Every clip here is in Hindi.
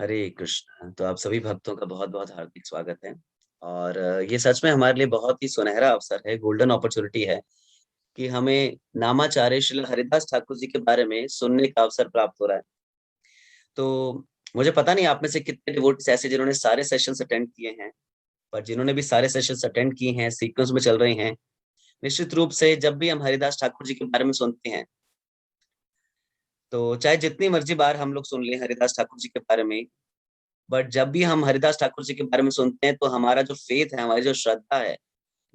हरे कृष्ण। तो आप सभी भक्तों का बहुत-बहुत हार्दिक स्वागत है। और ये सच में हमारे लिए बहुत ही सुनहरा अवसर है, गोल्डन अपॉर्च्युनिटी है कि हमें नामाचार्य श्री हरिदास ठाकुर जी के बारे में सुनने का अवसर प्राप्त हो रहा है। तो मुझे पता नहीं आप में से कितने डिवोटीज़ ऐसे जिन्होंने सारे सेशंस अटेंड किए हैं, पर जिन्होंने भी सारे सेशंस अटेंड किए हैं, सीक्वेंस में चल रहे हैं, निश्चित रूप से जब भी हम हरिदास ठाकुर जी के बारे में सुनते हैं, तो चाहे जितनी मर्ज़ी बार हम लोग सुन लें हरिदास ठाकुर जी के बारे में, बट जब भी हम हरिदास ठाकुर जी के बारे में सुनते हैं तो हमारा जो फेथ है, हमारी जो श्रद्धा है,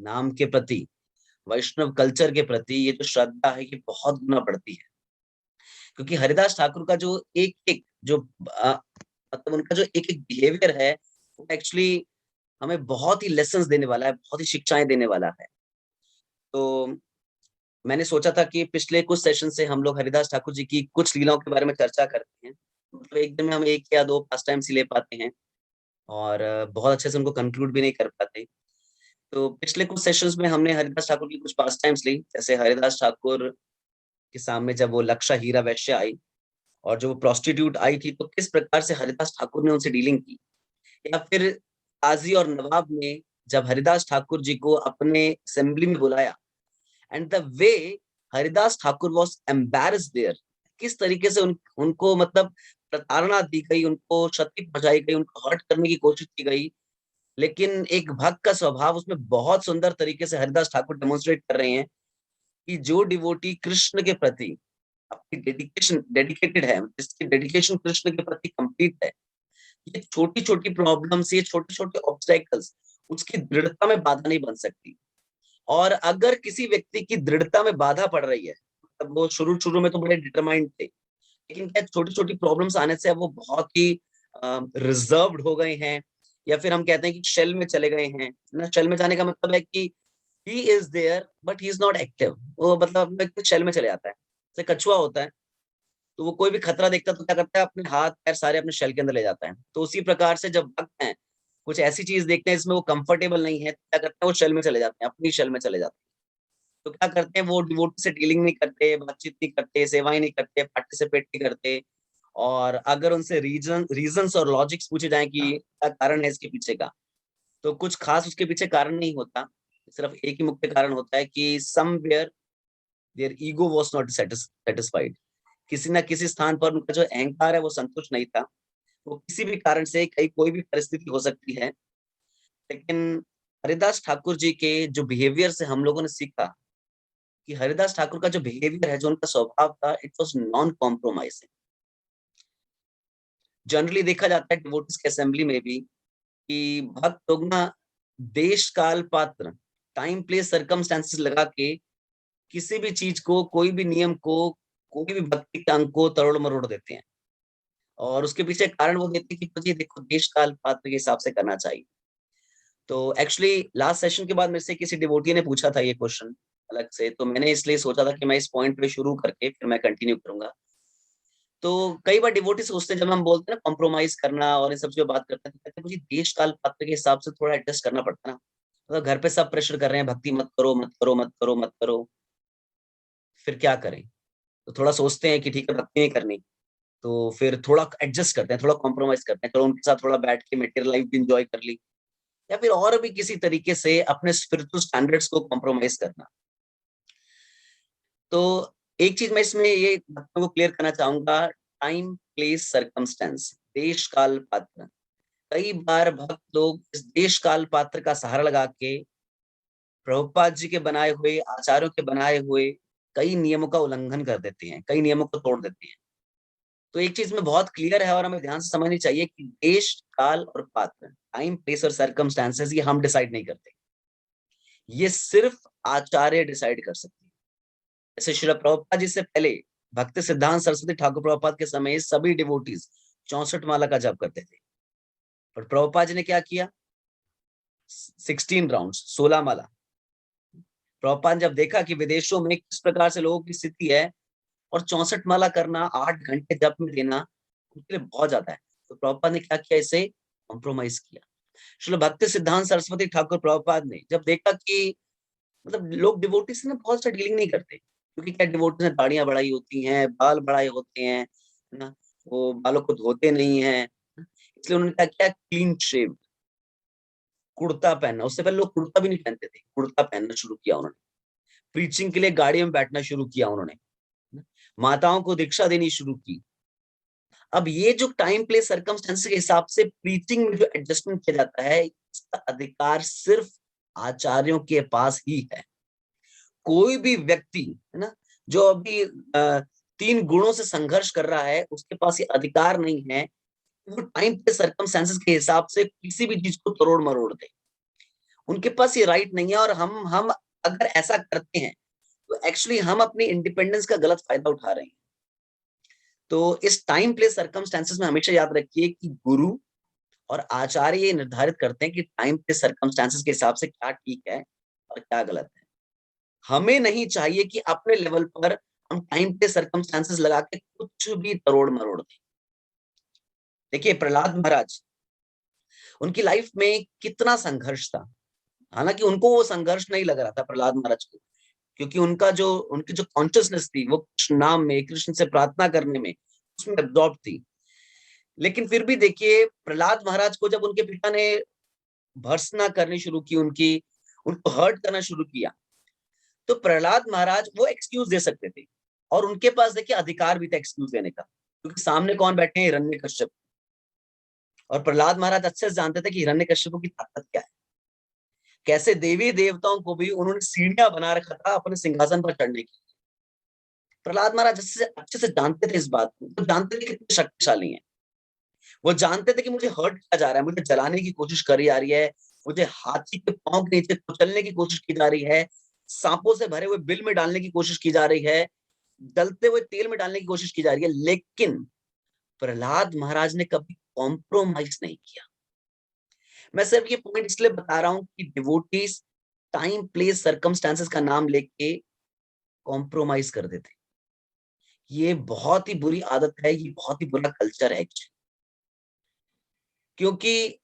नाम के प्रति, वैष्णव कल्चर के प्रति ये जो श्रद्धा है ये बहुत गुना बढ़ती है। क्योंकि हरिदास ठाकुर का जो एक-एक जो मतलब उनका जो एक-एक बिहेवियर है, वो एक्चुअली हमें बहुत ही लेसन्स देने वाला है, बहुत ही शिक्षाएँ देने वाला है। तो मैंने सोचा था कि पिछले कुछ सेशन से हम लोग हरिदास ठाकुर जी की कुछ लीलाओं के बारे में चर्चा करते हैं। मतलब एक दिन में हम 1 या 2 पास टाइम्स ही ले पाते हैं और बहुत अच्छे से उनको कंक्लूड भी नहीं कर पाते। तो पिछले कुछ सेशंस में हमने हरिदास ठाकुर की कुछ पास टाइम्स ली, जैसे हरिदास ठाकुर के सामने जब वो लक्षा हीरा वैश्य आई और जो वो प्रोस्टिट्यूट आई थी, तो किस प्रकार से हरिदास ठाकुर ने उनसे डीलिंग की। या फिर काज़ी और नवाब ने जब हरिदास ठाकुर जी को अपने असेंबली में बुलाया and the way Haridas Thakur was embarrassed there, किस तरीके से उनको मतलब प्रताड़ना दी गई, उनको क्षति पहुँचाई गई, उनको हर्ट करने की कोशिश की गई। लेकिन एक भक्त का स्वभाव उसमें बहुत सुंदर तरीके से हरिदास ठाकुर डेमोंस्ट्रेट कर रहे हैं कि जो डिवोटी कृष्ण के प्रति अपनी डेडिकेटेड है, जिसकी डेडिकेशन कृष्ण के प्रति कंप्लीट है, ये छोटी-छोटी प्रॉब्लम्स, ये छोटे-छोटे ऑब्स्टैकल्स उसकी दृढ़ता में बाधा नहीं बन सकती। और अगर किसी व्यक्ति की दृढ़ता में बाधा पड़ रही है, तब वो शुरू-शुरू में तो बड़े डिटरमाइंड थे, लेकिन क्या छोटी-छोटी प्रॉब्लम्स आने से अब वो बहुत ही रिजर्व्ड हो गए हैं या फिर हम कहते हैं कि शेल में चले गए हैं। ना शेल में जाने का मतलब है कि he is there but he is not active. वो मतलब अपने एक शेल में चले जाता है। जैसे कछुआ होता है, तो वो कोई भी खतरा देखता है तो क्या करता है अपने हाथ-पैर सारे अपने शेल के अंदर ले जाता है। तो उसी प्रकार से जब भक्त हैं, कुछ ऐसी चीज़ देखते हैं जिसमें वो कंफर्टेबल नहीं है, तो क्या करते हैं वो शेल में चले जाते हैं, अपनी शेल में चले जाते हैं। तो क्या करते हैं वो डिवोटी से डीलिंग नहीं करते, बातचीत नहीं करते, सेवाएँ नहीं करते, पार्टिसिपेट नहीं करते। और अगर उनसे रीज़न्स और लॉजिक्स पूछे जाएँ कि क्या कारण है इसके पीछे का, तो कुछ खास उसके पीछे कारण नहीं होता। सिर्फ़ एक ही मुख्य कारण होता है कि somewhere their ego was not satisfied. किसी न किसी स्थान पर उनका जो अहंकार है वो संतुष्ट नहीं था। वो किसी भी कारण से कहीं कोई भी परिस्थिति हो सकती है। लेकिन हरिदास ठाकुर जी के जो बिहेवियर से हम लोगों ने सीखा कि हरिदास ठाकुर का जो बिहेवियर है, जो उनका स्वभाव था, it was non compromising. Generally देखा जाता है डिवोटीज़ के असेंबली में भी कि भक्त लोग ना देश, काल, पात्र, टाइम, प्लेस, सर्कमस्टेंसेस लगा के किसी भी चीज़ को, कोई भी नियम को, कोई भी भक्ति के अंग को तरोड़-मरोड़ देते हैं। और उसके पीछे कारण वो देते हैं कि जी देखो देश, काल, पात्र के हिसाब से करना चाहिए। तो एक्चुअली लास्ट सेशन के बाद मेरे से किसी डिवोटी ने पूछा था ये क्वेश्चन अलग से, तो मैंने इसलिए सोचा था कि मैं इस पॉइंट पे शुरू करके फिर मैं कंटिन्यू करूँगा। तो कई बार डिवोटी सोचते हैं जब हम बोलते हैं ना कॉम्प्रोमाइज़ करना और इन सब चीज़ों पे बात करते हैं, तो कहते हैं मुझे देश, काल, पात्र के हिसाब से थोड़ा एडजस्ट करना पड़ता है ना। मतलब घर पे सब प्रेशर कर रहे हैं, भक्ति मत करो, मत करो, मत करो, मत करो, फिर क्या करें? तो थोड़ा सोचते हैं कि ठीक है भक्ति नहीं करनी, तो फिर थोड़ा एडजस्ट करते हैं, थोड़ा कॉम्प्रोमाइज़ करते हैं। चलो उनके साथ थोड़ा बैठ के मटेरियल लाइफ़ भी एन्जॉय कर ली या फिर और भी किसी तरीके से अपने स्पिरिचुअल स्टैंडर्ड्स को कॉम्प्रोमाइज़ करना। तो एक चीज़ मैं इसमें ये बातों को क्लियर करना चाहूँगा, टाइम, प्लेस, सर्कमस्टेंस, देश, काल, पात्र। कई बार भक्त लोग इस देश, काल, पात्र का सहारा लगा के प्रभुपाद जी के बनाए हुए, आचार्यों के बनाए हुए कई नियमों का उल्लंघन कर देते हैं, कई नियमों को तोड़ देते हैं। तो एक चीज़ में बहुत क्लियर है और हमें ध्यान से समझनी चाहिए कि देश, काल और पात्र, टाइम, प्लेस और सर्कमस्टेंसेस ये हम डिसाइड नहीं करते। ये सिर्फ़ आचार्य डिसाइड कर सकते हैं। जैसे श्रील प्रभुपाद जी से पहले भक्ति सिद्धांत सरस्वती ठाकुर प्रभुपाद के समय सभी डिवोटीज़ 64 माला का जप करते थे। पर प्रभुपाद जी ने क्या किया? 16 राउंड्स 16 माला। प्रभुपाद ने जब देखा कि विदेशों में किस प्रकार से लोगों की स्थिति है और 64 माला करना, 8 घंटे जप में देना उनके लिए बहुत ज़्यादा है। तो प्रभुपाद ने क्या किया इसे कॉम्प्रोमाइज़ किया। श्रील भक्ति सिद्धांत सरस्वती ठाकुर प्रभुपाद ने जब देखा कि मतलब लोग डिवोटी से ना बहुत सा डीलिंग नहीं करते, क्योंकि क्या डिवोटी ने दाढ़ियाँ बढ़ाई होती हैं, बाल बढ़ाए होते हैं, है ना? वो बालों को धोते नहीं हैं, इसलिए उन्होंने क्या किया, क्लीन शेव, कुर्ता पहनना। उससे पहले लोग कुर्ता भी नहीं पहनते थे, कुर्ता पहनना शुरू किया उन्होंने। प्रीचिंग के लिए गाड़ी में बैठना शुरू किया उन्होंने, माताओं को दीक्षा देनी शुरू की। अब ये जो टाइम प्लेस सर्कमस्टेंसेस के हिसाब से प्रीचिंग में जो एडजस्टमेंट किया जाता है, इसका अधिकार सिर्फ आचार्यों के पास ही है। कोई भी व्यक्ति है ना, जो अभी 3 गुणों से संघर्ष कर रहा है, उसके पास ये अधिकार नहीं है वो टाइम पे सर्कमस्टेंसेस के हिसाब से किसी भी चीज को तोड़ मरोड़ दे। उनके पास ये राइट नहीं है। और हम अगर ऐसा करते हैं तो एक्चुअली हम अपनी इंडिपेंडेंस का गलत फायदा उठा रहे हैं। तो इस टाइम प्लेस सर्कमस्टेंसेस में हमेशा याद रखिए कि गुरु और आचार्य ये निर्धारित करते हैं कि टाइम प्लेस सर्कमस्टेंसेस के हिसाब से क्या ठीक है और क्या गलत है। हमें नहीं चाहिए कि अपने लेवल पर हम टाइम प्लेस सर्कमस्टेंसेस लगा के कुछ भी तरोड़ मरोड़ दें। देखिए प्रहलाद महाराज, उनकी लाइफ में कितना संघर्ष था। हालांकि उनको वो संघर्ष नहीं लग रहा था प्रहलाद महाराज को, क्योंकि उनकी जो कॉन्शियसनेस थी वो कृष्ण नाम में, कृष्ण से प्रार्थना करने में, उसमें एब्जॉर्ब थी। लेकिन फिर भी देखिए प्रहलाद महाराज को जब उनके पिता ने भर्त्सना करनी शुरू की, उनको हर्ट करना शुरू किया, तो प्रहलाद महाराज वो एक्सक्यूज दे सकते थे। और उनके पास देखिए अधिकार भी था एक्सक्यूज देने का, क्योंकि सामने कौन बैठे हैं, हिरण्यकश्यप। और प्रहलाद महाराज अच्छे से जानते थे कि हिरण्यकश्यप की ताकत क्या है, कैसे देवी देवताओं को भी उन्होंने सीढ़ियां बना रखा था अपने सिंहासन पर चढ़ने की। प्रहलाद महाराज अच्छे से जानते थे इस बात को, तो जानते थे कितने शक्तिशाली हैं। वो जानते थे कि मुझे हर्ट किया जा रहा है, मुझे जलाने की कोशिश करी जा रही है, मुझे हाथी के पांव के नीचे कुचलने की कोशिश की जा रही है, सांपों से भरे हुए बिल में डालने की कोशिश की जा रही है, जलते हुए तेल में डालने की कोशिश की जा रही है। लेकिन प्रहलाद महाराज ने कभी कॉम्प्रोमाइज नहीं किया। मैं सिर्फ ये पॉइंट इसलिए बता रहा हूं कि डिवोटीज टाइम प्लेस सर्कमस्टांसेस का नाम लेके कॉम्प्रोमाइज कर देते। ये बहुत ही बुरी आदत है, ये बहुत ही बुरा कल्चर है। क्योंकि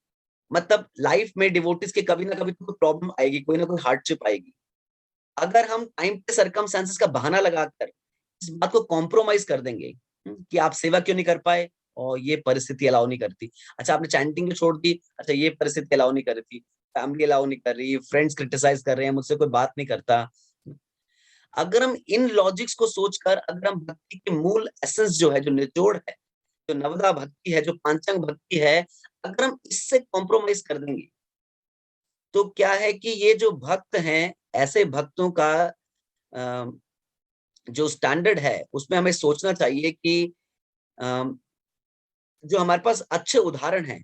मतलब लाइफ में डिवोटीज के कभी ना कभी तो कोई प्रॉब्लम आएगी, कोई ना कोई हार्डशिप आएगी। अगर हम टाइम पे सर्कमस्टेंसेस का बहाना लगाकर इस बात को कॉम्प्रोमाइज कर देंगे कि आप सेवा क्यों नहीं कर पाए, और ये परिस्थिति अलाउ नहीं करती। अच्छा आपने चैंटिंग छोड़ दी, अच्छा ये परिस्थिति अलाउ नहीं कर रही, फैमिली अलाउ नहीं कर रही, फ्रेंड्स क्रिटिसाइज कर रहे हैं, मुझसे कोई बात नहीं करता। अगर हम इन लॉजिक्स को सोचकर, अगर हम भक्ति के मूल एसेंस जो है, जो निचोड़ है, जो नवदा भक्ति है, जो पांचंग भक्ति है, अगर हम इससे कॉम्प्रोमाइज कर देंगे तो क्या है कि ये जो भक्त हैं, ऐसे भक्तों का जो स्टैंडर्ड है उसमें हमें सोचना चाहिए कि जो हमारे पास अच्छे उदाहरण हैं,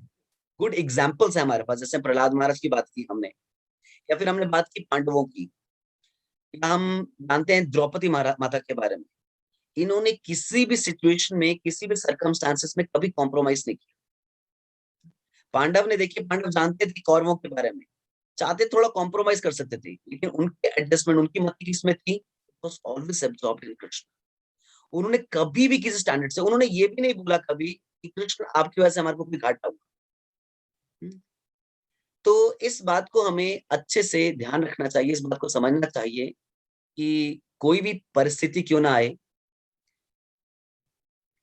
गुड एग्जाम्पल्स है हमारे पास, जैसे प्रहलाद महाराज की बात की हमने, या फिर हमने बात की पांडवों की, या हम जानते हैं द्रौपदी माता के बारे में। इन्होंने किसी भी सिचुएशन में, किसी भी सर्कमस्टांसेस में कभी कॉम्प्रोमाइज नहीं किया। पांडव ने, देखिए पांडव जानते थे कौरवों के बारे में, चाहते थोड़ा कॉम्प्रोमाइज कर सकते थे, लेकिन उनके एडजस्टमेंट, उनकी मति किसमें थी, वाज ऑलवेज एब्सॉर्ब्ड इन कृष्ण। उन्होंने कभी भी किसी स्टैंडर्ड से, उन्होंने ये भी नहीं बोला कभी कि कृष्ण आपकी वजह से हमारे को कोई घाटा हुआ। तो इस बात को हमें अच्छे से ध्यान रखना चाहिए, इस बात को समझना चाहिए कि कोई भी परिस्थिति क्यों ना आए,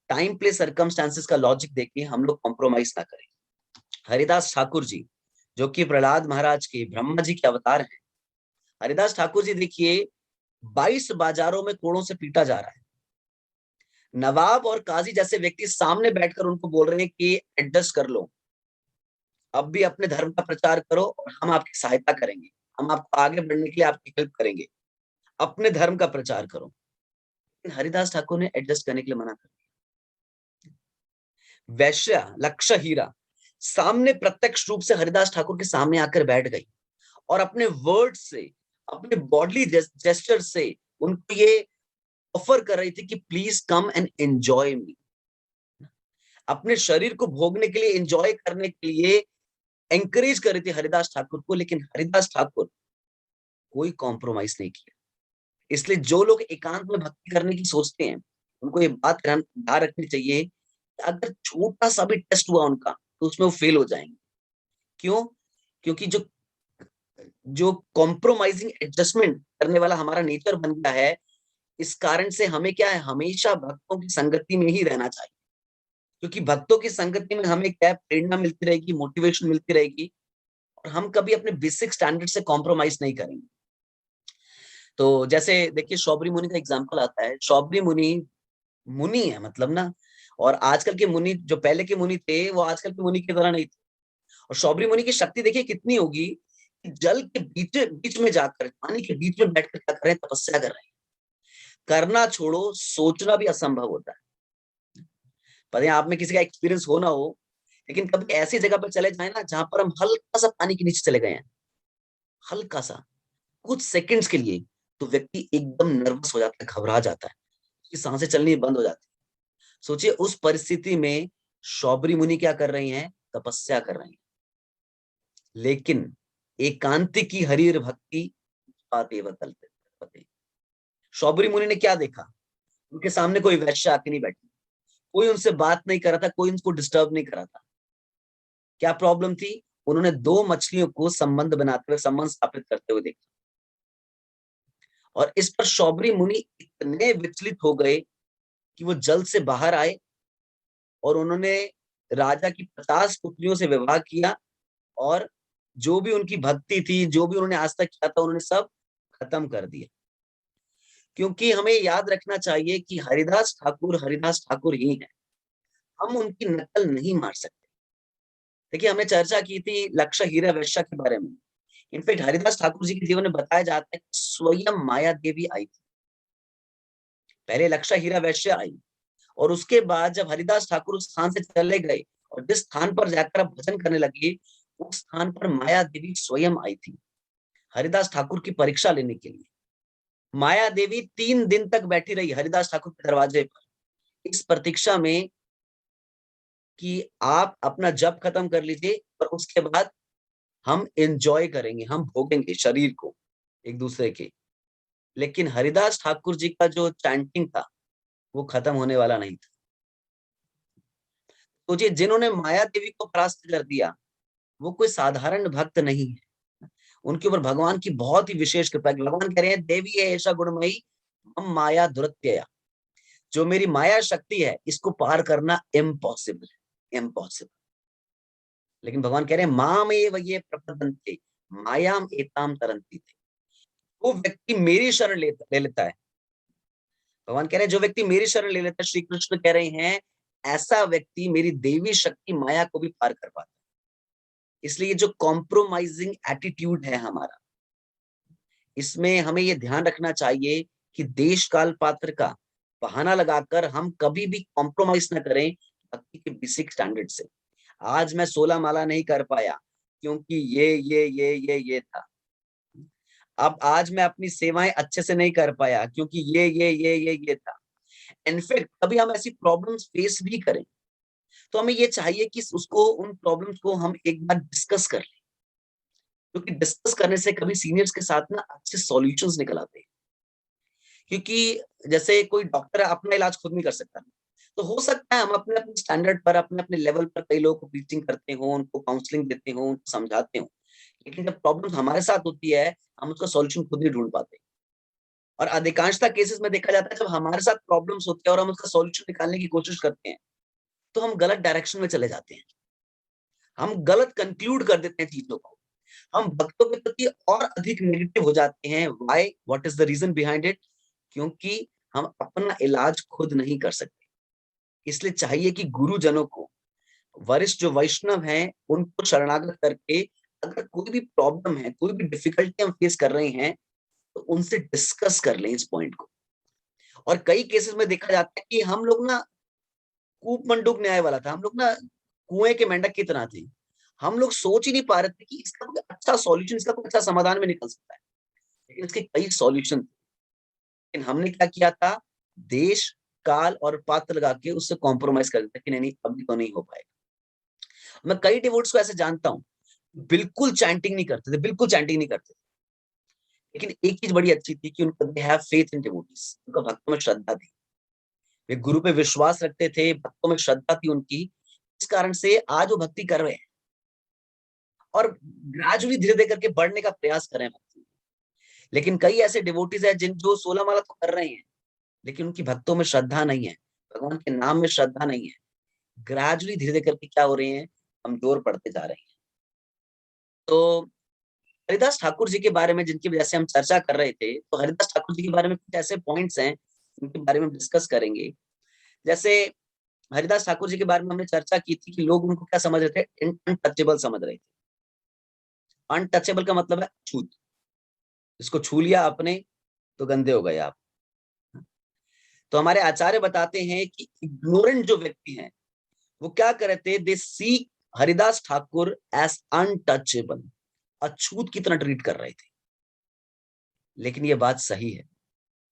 टाइम प्लेस सर्कमस्टांसेस का लॉजिक देके हम लोग कॉम्प्रोमाइज ना करें। हरिदास ठाकुर जी, जो कि प्रहलाद महाराज के, ब्रह्मा जी के अवतार हैं, हरिदास ठाकुर जी देखिए 22 बाजारों में कोड़ों से पीटा जा रहा है। नवाब और काजी जैसे व्यक्ति सामने बैठकर उनको बोल रहे हैं कि एडजस्ट कर लो, अब भी अपने धर्म का प्रचार करो और हम आपकी सहायता करेंगे, हम आपको आगे बढ़ने के लिए आपकी हेल्प करेंगे, अपने धर्म का प्रचार करो। हरिदास ठाकुर ने एडजस्ट करने के लिए मना कर दिया। वैश्या लक्ष्य हीरा सामने प्रत्यक्ष रूप से हरिदास ठाकुर के सामने आकर बैठ गई और अपने वर्ड से, अपने बॉडली जेस्चर से उनको ये ऑफर कर रही थी कि प्लीज कम एंड एंजॉय मी। अपने शरीर को भोगने के लिए, एंजॉय करने के लिए एंकरेज कर रही थी हरिदास ठाकुर को, लेकिन हरिदास ठाकुर कोई कॉम्प्रोमाइज नहीं किया। इसलिए जो लोग एकांत में भक्ति करने की सोचते हैं, उनको ये बात ध्यान रखनी चाहिए कि अगर छोटा सा भी टेस्ट हुआ उनका, तो उसमें वो फेल हो जाएंगे। क्यों? क्योंकि जो जो कॉम्प्रोमाइजिंग एडजस्टमेंट करने वाला हमारा नेचर बन गया है, इस कारण से हमें क्या है, हमेशा भक्तों की संगति में ही रहना चाहिए। क्योंकि भक्तों की संगति में हमें क्या है, प्रेरणा मिलती रहेगी, मोटिवेशन मिलती रहेगी, और हम कभी अपने बेसिक स्टैंडर्ड से कॉम्प्रोमाइज नहीं करेंगे। तो जैसे देखिए शौबरी मुनि का एग्जाम्पल आता है। शौबरी मुनि मुनि है मतलब ना, और आजकल के मुनि, जो पहले के मुनि थे वो आजकल के मुनि की तरह नहीं थे। और शौबरी मुनि की शक्ति देखिए कितनी होगी कि जल के बीच बीच में जाकर, पानी के बीच में बैठकर क्या कर रहे हैं, तपस्या कर रहे हैं। करना छोड़ो, सोचना भी असंभव होता है। पता है आप में किसी का एक्सपीरियंस हो ना हो, लेकिन कभी ऐसी जगह पर चले जाए ना जहां पर हम हल्का सा पानी के नीचे चले गए हैं, हल्का सा, कुछ सेकंड्स के लिए, तो व्यक्ति एकदम नर्वस हो जाता है, घबरा जाता है, उसकी सांसें चलनी बंद हो जाती है। सोचिए उस परिस्थिति में शौबरी मुनि क्या कर रही हैं, तपस्या कर रही हैं। लेकिन एकांतिकी हरिर भक्ति पातेव कल्पते। शौबरी मुनि ने क्या देखा, उनके सामने कोई वैश्य आके नहीं बैठी, कोई उनसे बात नहीं कर रहा था, कोई उनको डिस्टर्ब नहीं कर रहा था। क्या प्रॉब्लम थी, उन्होंने दो मछलियों को संबंध बनाते हुए, संबंध स्थापित करते हुए देखा, और इस पर शौबरी मुनि इतने विचलित हो गए कि वो जल से बाहर आए और उन्होंने राजा की 50 पुत्रियों से विवाह किया, और जो भी उनकी भक्ति थी, जो भी उन्होंने आज तक किया था, उन्होंने सब खत्म कर दिया। क्योंकि हमें याद रखना चाहिए कि हरिदास ठाकुर ही है, हम उनकी नकल नहीं मार सकते। देखिए हमने चर्चा की थी लक्ष्य हीरा वैश्य के बारे में। इनफैक्ट हरिदास ठाकुर जी के जीवन में बताया जाता है कि स्वयं माया देवी आई थी। पहले लक्ष्य हीरा वैश्य आई, और उसके बाद जब हरिदास ठाकुर उस स्थान से चले गए और जिस स्थान पर जाकर आप भजन करने लगे, उस स्थान पर माया देवी स्वयं आई थी हरिदास ठाकुर की परीक्षा लेने के लिए। माया देवी 3 दिन तक बैठी रही हरिदास ठाकुर के दरवाजे पर, इस प्रतीक्षा में कि आप अपना जप खत्म कर लीजिए और उसके बाद हम एंजॉय करेंगे, हम भोगेंगे शरीर को एक दूसरे के। लेकिन हरिदास ठाकुर जी का जो चैंटिंग था वो खत्म होने वाला नहीं था। तो जी जिन्होंने माया देवी को परास्त कर दिया, वो कोई साधारण भक्त नहीं है, उनके ऊपर भगवान की बहुत ही विशेष कृपा है। भगवान कह रहे हैं देवी है ऐसा गुणमयी हम माया दुरत्यया, जो मेरी माया शक्ति है इसको पार करना इम्पॉसिबल है, इम्पॉसिबल। लेकिन भगवान कह रहे हैं माम एव ये प्रपद्यन्ते मायाम एताम तरन्ति थे। वो व्यक्ति मेरी शरण ले लेता है, भगवान कह रहे हैं जो व्यक्ति मेरी शरण ले लेता है, श्री कृष्ण कह रहे हैं ऐसा व्यक्ति मेरी देवी शक्ति माया को भी पार कर पाता है। इसलिए जो कॉम्प्रोमाइजिंग एटीट्यूड है हमारा, इसमें हमें ये ध्यान रखना चाहिए कि देश काल पात्र का बहाना लगाकर हम कभी भी कॉम्प्रोमाइज ना करें भक्ति के बेसिक स्टैंडर्ड से। आज मैं 16 माला नहीं कर पाया क्योंकि ये था। अब आज मैं अपनी सेवाएं अच्छे से नहीं कर पाया क्योंकि ये था। इनफैक्ट कभी हम ऐसी प्रॉब्लम्स फेस भी करें तो हमें ये चाहिए कि उसको, उन प्रॉब्लम्स को हम एक बार डिस्कस कर लें, क्योंकि डिस्कस करने से कभी सीनियर्स के साथ ना अच्छे सॉल्यूशंस निकल आते हैं। क्योंकि जैसे कोई डॉक्टर अपना इलाज खुद नहीं कर सकता, तो हो सकता है हम अपने अपने स्टैंडर्ड पर, अपने अपने लेवल पर कई लोगों को टीचिंग करते हो, उनको काउंसलिंग देते हो, उनको समझाते हो, लेकिन जब प्रॉब्लम हमारे साथ होती है हम उसका सॉल्यूशन खुद नहीं ढूंढ पाते। और अधिकांशतः केसेस में देखा जाता है जब हमारे साथ प्रॉब्लम्स होती है और हम उसका सॉल्यूशन निकालने की कोशिश करते हैं तो हम गलत डायरेक्शन में चले जाते हैं, हम गलत कंक्लूड कर देते हैं चीजों को, हम भक्तों के प्रति और अधिक नेगेटिव हो जाते हैं। Why, what is the reason behind it? क्योंकि हम अपना इलाज खुद नहीं कर सकते। इसलिए चाहिए कि गुरुजनों को, वरिष्ठ जो वैष्णव हैं उनको शरणागत करके अगर कोई भी प्रॉब्लम है, कोई भी डिफिकल्टी हम फेस कर रहे हैं, तो उनसे डिस्कस कर लें इस पॉइंट को। और कई केसेस में देखा जाता है कि हम लोग ना कूप मंडूक न्याय वाला था, हम लोग ना कुएं के मेंढक की तरह थे। हम लोग सोच ही नहीं पा रहे थे कि इसका कोई अच्छा सॉल्यूशन, इसका कोई अच्छा समाधान में निकल सकता है, लेकिन इसके कई सॉल्यूशन थे। लेकिन हमने क्या किया था, देश काल और पात्र लगा के उससे कॉम्प्रोमाइज कर दिया कि नहीं नहीं अभी तो नहीं हो पाएगा। मैं कई डिवोट्स को ऐसे जानता हूँ, बिल्कुल चैंटिंग नहीं करते थे, बिल्कुल चैंटिंग नहीं करते थे, लेकिन एक चीज बड़ी अच्छी थी कि उनका they have faith in devotees, उनका भक्तों में श्रद्धा थी, वे गुरु पे विश्वास रखते थे, भक्तों में श्रद्धा थी उनकी। इस कारण से आज वो भक्ति कर रहे हैं और ग्रेजुअली धीरे धीरे करके बढ़ने का प्रयास कर रहे हैं भक्ति। लेकिन कई ऐसे डिवोटीज हैं जिन जो 16 माला तो कर रहे हैं, लेकिन उनकी भक्तों में श्रद्धा नहीं है, भगवान के नाम में श्रद्धा नहीं है। ग्रेजुअली धीरे धीरे करके क्या हो रहे हैं, कमजोर पड़ते जा रहे हैं। तो हरिदास ठाकुर जी के बारे में जिनकी वजह से हम चर्चा कर रहे थे, तो हरिदास ठाकुर जी के बारे में कुछ ऐसे पॉइंट्स हैं जिनके बारे में डिस्कस करेंगे। जैसे हरिदास ठाकुर जी के बारे में हमने चर्चा की थी कि लोग उनको क्या समझ रहे थे, अनटचेबल समझ रहे थे। अनटचेबल का मतलब है अछूत, इसको छू लिया आपने तो गंदे हो गए आप। तो हमारे आचार्य बताते हैं कि इग्नोरेंट जो व्यक्ति हैं वो क्या कर रहे थे, दे सी हरिदास ठाकुर एज अनटचेबल, अछूत की तरह ट्रीट कर रहे थे। लेकिन ये बात सही है,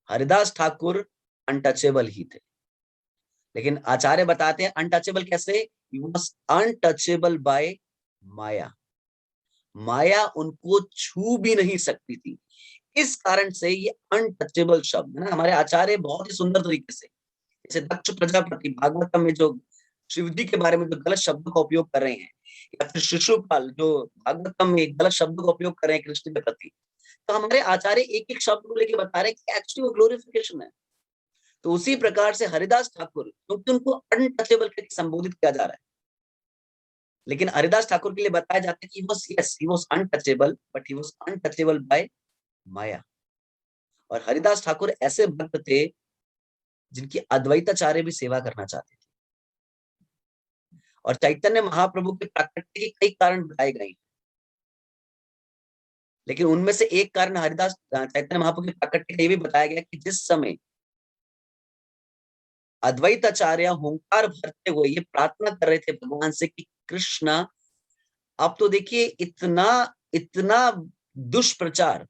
हरिदास ठाकुर अनटचेबल ही थे। लेकिन आचार्य बताते हैं अनटचेबल कैसे, ही वाज अनटचेबल बाय माया, माया उनको छू भी नहीं सकती थी। इस कारण से ये अनटचेबल शब्द है ना, हमारे आचार्य बहुत ही सुंदर तरीके से, जैसे दक्ष प्रजापति भागवतम में जो शिव जी के बारे में जो गलत शब्द का उपयोग कर रहे हैं, या फिर शिशुपाल जो भागवतम में गलत शब्द का उपयोग कर रहे हैं कृष्ण के प्रति, तो हमारे आचार्य एक एक शब्द को लेकर बता रहे हैं कि एक्चुअली वो ग्लोरिफिकेशन है। तो उसी प्रकार से हरिदास ठाकुर, क्योंकि उनको अनटचेबल करके संबोधित किया जा रहा है, लेकिन हरिदास ठाकुर के लिए बताया जाता है कि he was untouchable, but he was untouchable by maya. और हरिदास ठाकुर ऐसे भक्त थे जिनकी अद्वैताचार्य भी सेवा करना चाहते थे। और चैतन्य महाप्रभु के प्राकट्य के कई कारण बताए गए, लेकिन उनमें से एक कारण हरिदास चैतन्य महाप्रभु के प्राकट्य का ये भी बताया गया कि जिस समय अद्वैताचार्य हुंकार भरते हुए ये प्रार्थना कर रहे थे भगवान से कि कृष्ण, अब तो देखिए इतना इतना दुष्प्रचार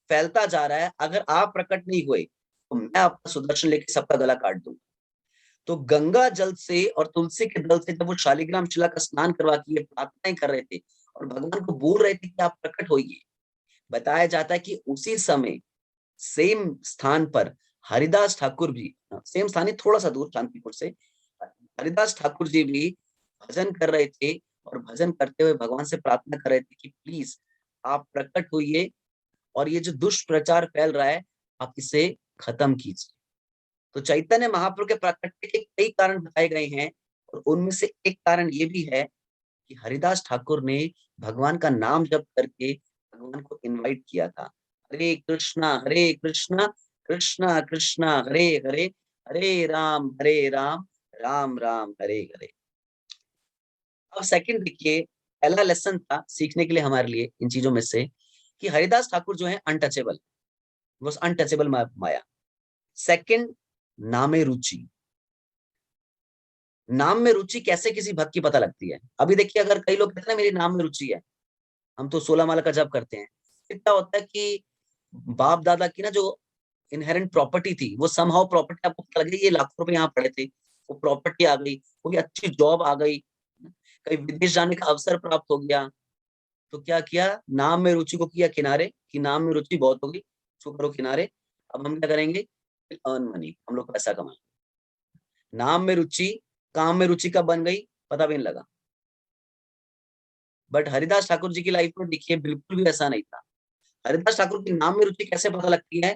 फैलता जा रहा है, अगर आप प्रकट नहीं हुए तो मैं आपका सुदर्शन लेके सबका गला काट दूंगा। तो गंगा जल से और तुलसी के दल से जब वो शालिग्राम शिला का स्नान करवा के ये प्रार्थनाएं कर रहे थे और भगवान को बोल रहे थे कि आप प्रकट होइए, बताया जाता है कि उसी समय सेम स्थान पर हरिदास ठाकुर भी, सेम स्थान ही थोड़ा सा दूर शांतिपुर से, हरिदास ठाकुर जी भी भजन कर रहे थे और भजन करते हुए भगवान से प्रार्थना कर रहे थे कि प्लीज आप प्रकट होइए और ये जो दुष्प्रचार फैल रहा है आप इसे खत्म कीजिए। तो चैतन्य महाप्रभु के प्राकट्य के कई कारण बताए गए हैं और उनमें से एक कारण ये भी है कि हरिदास ठाकुर ने भगवान का नाम जप करके भगवान को इनवाइट किया था। हरे कृष्णा कृष्णा कृष्णा हरे हरे, हरे राम राम राम हरे हरे। अब सेकंड देखिए, पहला लेसन था सीखने के लिए हमारे लिए इन चीजों में से कि हरिदास ठाकुर जो है अनटचेबल, वो अनटचेबल माया। सेकंड, नामे रुचि। नाम में रुचि कैसे किसी भक्त की पता लगती है? अभी देखिए, अगर कई लोग कहते हैं ना मेरी नाम में रुचि है, हम तो 16 माला का जप करते हैं, क्या होता है कि बाप दादा की ना जो इनहेरेंट प्रॉपर्टी थी, वो समहाउ प्रॉपर्टी आपको पता लगे, ये लाखों रुपए यहाँ पड़े थे, वो प्रॉपर्टी आ गई, कोई अच्छी जॉब आ गई, कहीं विदेश जाने का अवसर प्राप्त हो गया, तो क्या किया, नाम में रुचि को किया किनारे, कि नाम में रुचि बहुत होगी, उसको करो किनारे, अब हम क्या करेंगे, अर्न मनी, हम लोग पैसा कमाएंगे। नाम में रुचि, काम में रुचि कब बन गई पता भी नहीं लगा। बट हरिदास ठाकुर जी की लाइफ में देखिए बिल्कुल भी ऐसा नहीं था। हरिदास ठाकुर के नाम में रुचि कैसे पता लगती है,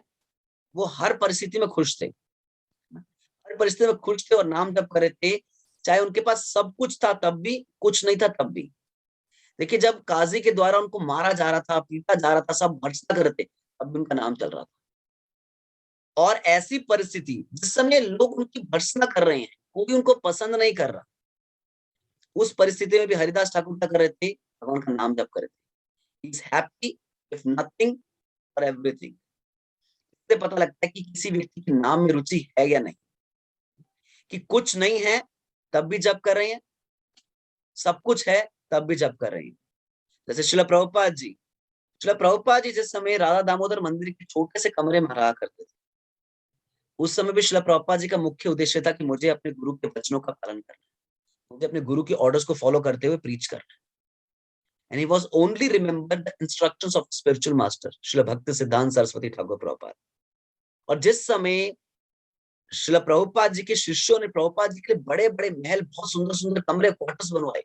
वो हर परिस्थिति में खुश थे, हर परिस्थिति में खुश थे और नाम जप कर रहे थे, चाहे उनके पास सब कुछ था तब भी, कुछ नहीं था तब भी। देखिए, जब काजी के द्वारा उनको मारा जा रहा था, पीटा जा रहा था, सब भर्त्सना कर रहे थे, तब भी उनका नाम चल रहा था। और ऐसी परिस्थिति जिस समय लोग उनकी भर्त्सना कर रहे हैं, कोई उनको पसंद नहीं कर रहा, उस परिस्थिति में भी हरिदास ठाकुर क्या कर रहे थे, भगवान का नाम जप कर रहे थे। He is happy if nothing और एवरीथिंग। इससे पता लगता है कि किसी व्यक्ति के नाम में रुचि है या नहीं, कि कुछ नहीं है तब भी जप कर रहे हैं, सब कुछ है तब भी जप कर रहे हैं। जैसे शिला प्रभुपाद जी जिस समय राधा दामोदर मंदिर के छोटे से कमरे में रहा करते थे, उस समय भी शिला प्रभुपाद जी का मुख्य उद्देश्य था कि मुझे अपने गुरु के वचनों का पालन करना है, मुझे अपने गुरु के ऑर्डर्स को फॉलो करते हुए प्रीच करना है। And he was only remembered the instructions of spiritual master Srila भक्ति सिद्धांत सरस्वती ठाकुर प्रभुपाद। और जिस समय श्रील प्रभुपाद जी के शिष्यों ने प्रभुपाद जी के बड़े बड़े महल, बहुत सुंदर सुंदर कमरे, क्वार्टर्स बनवाए,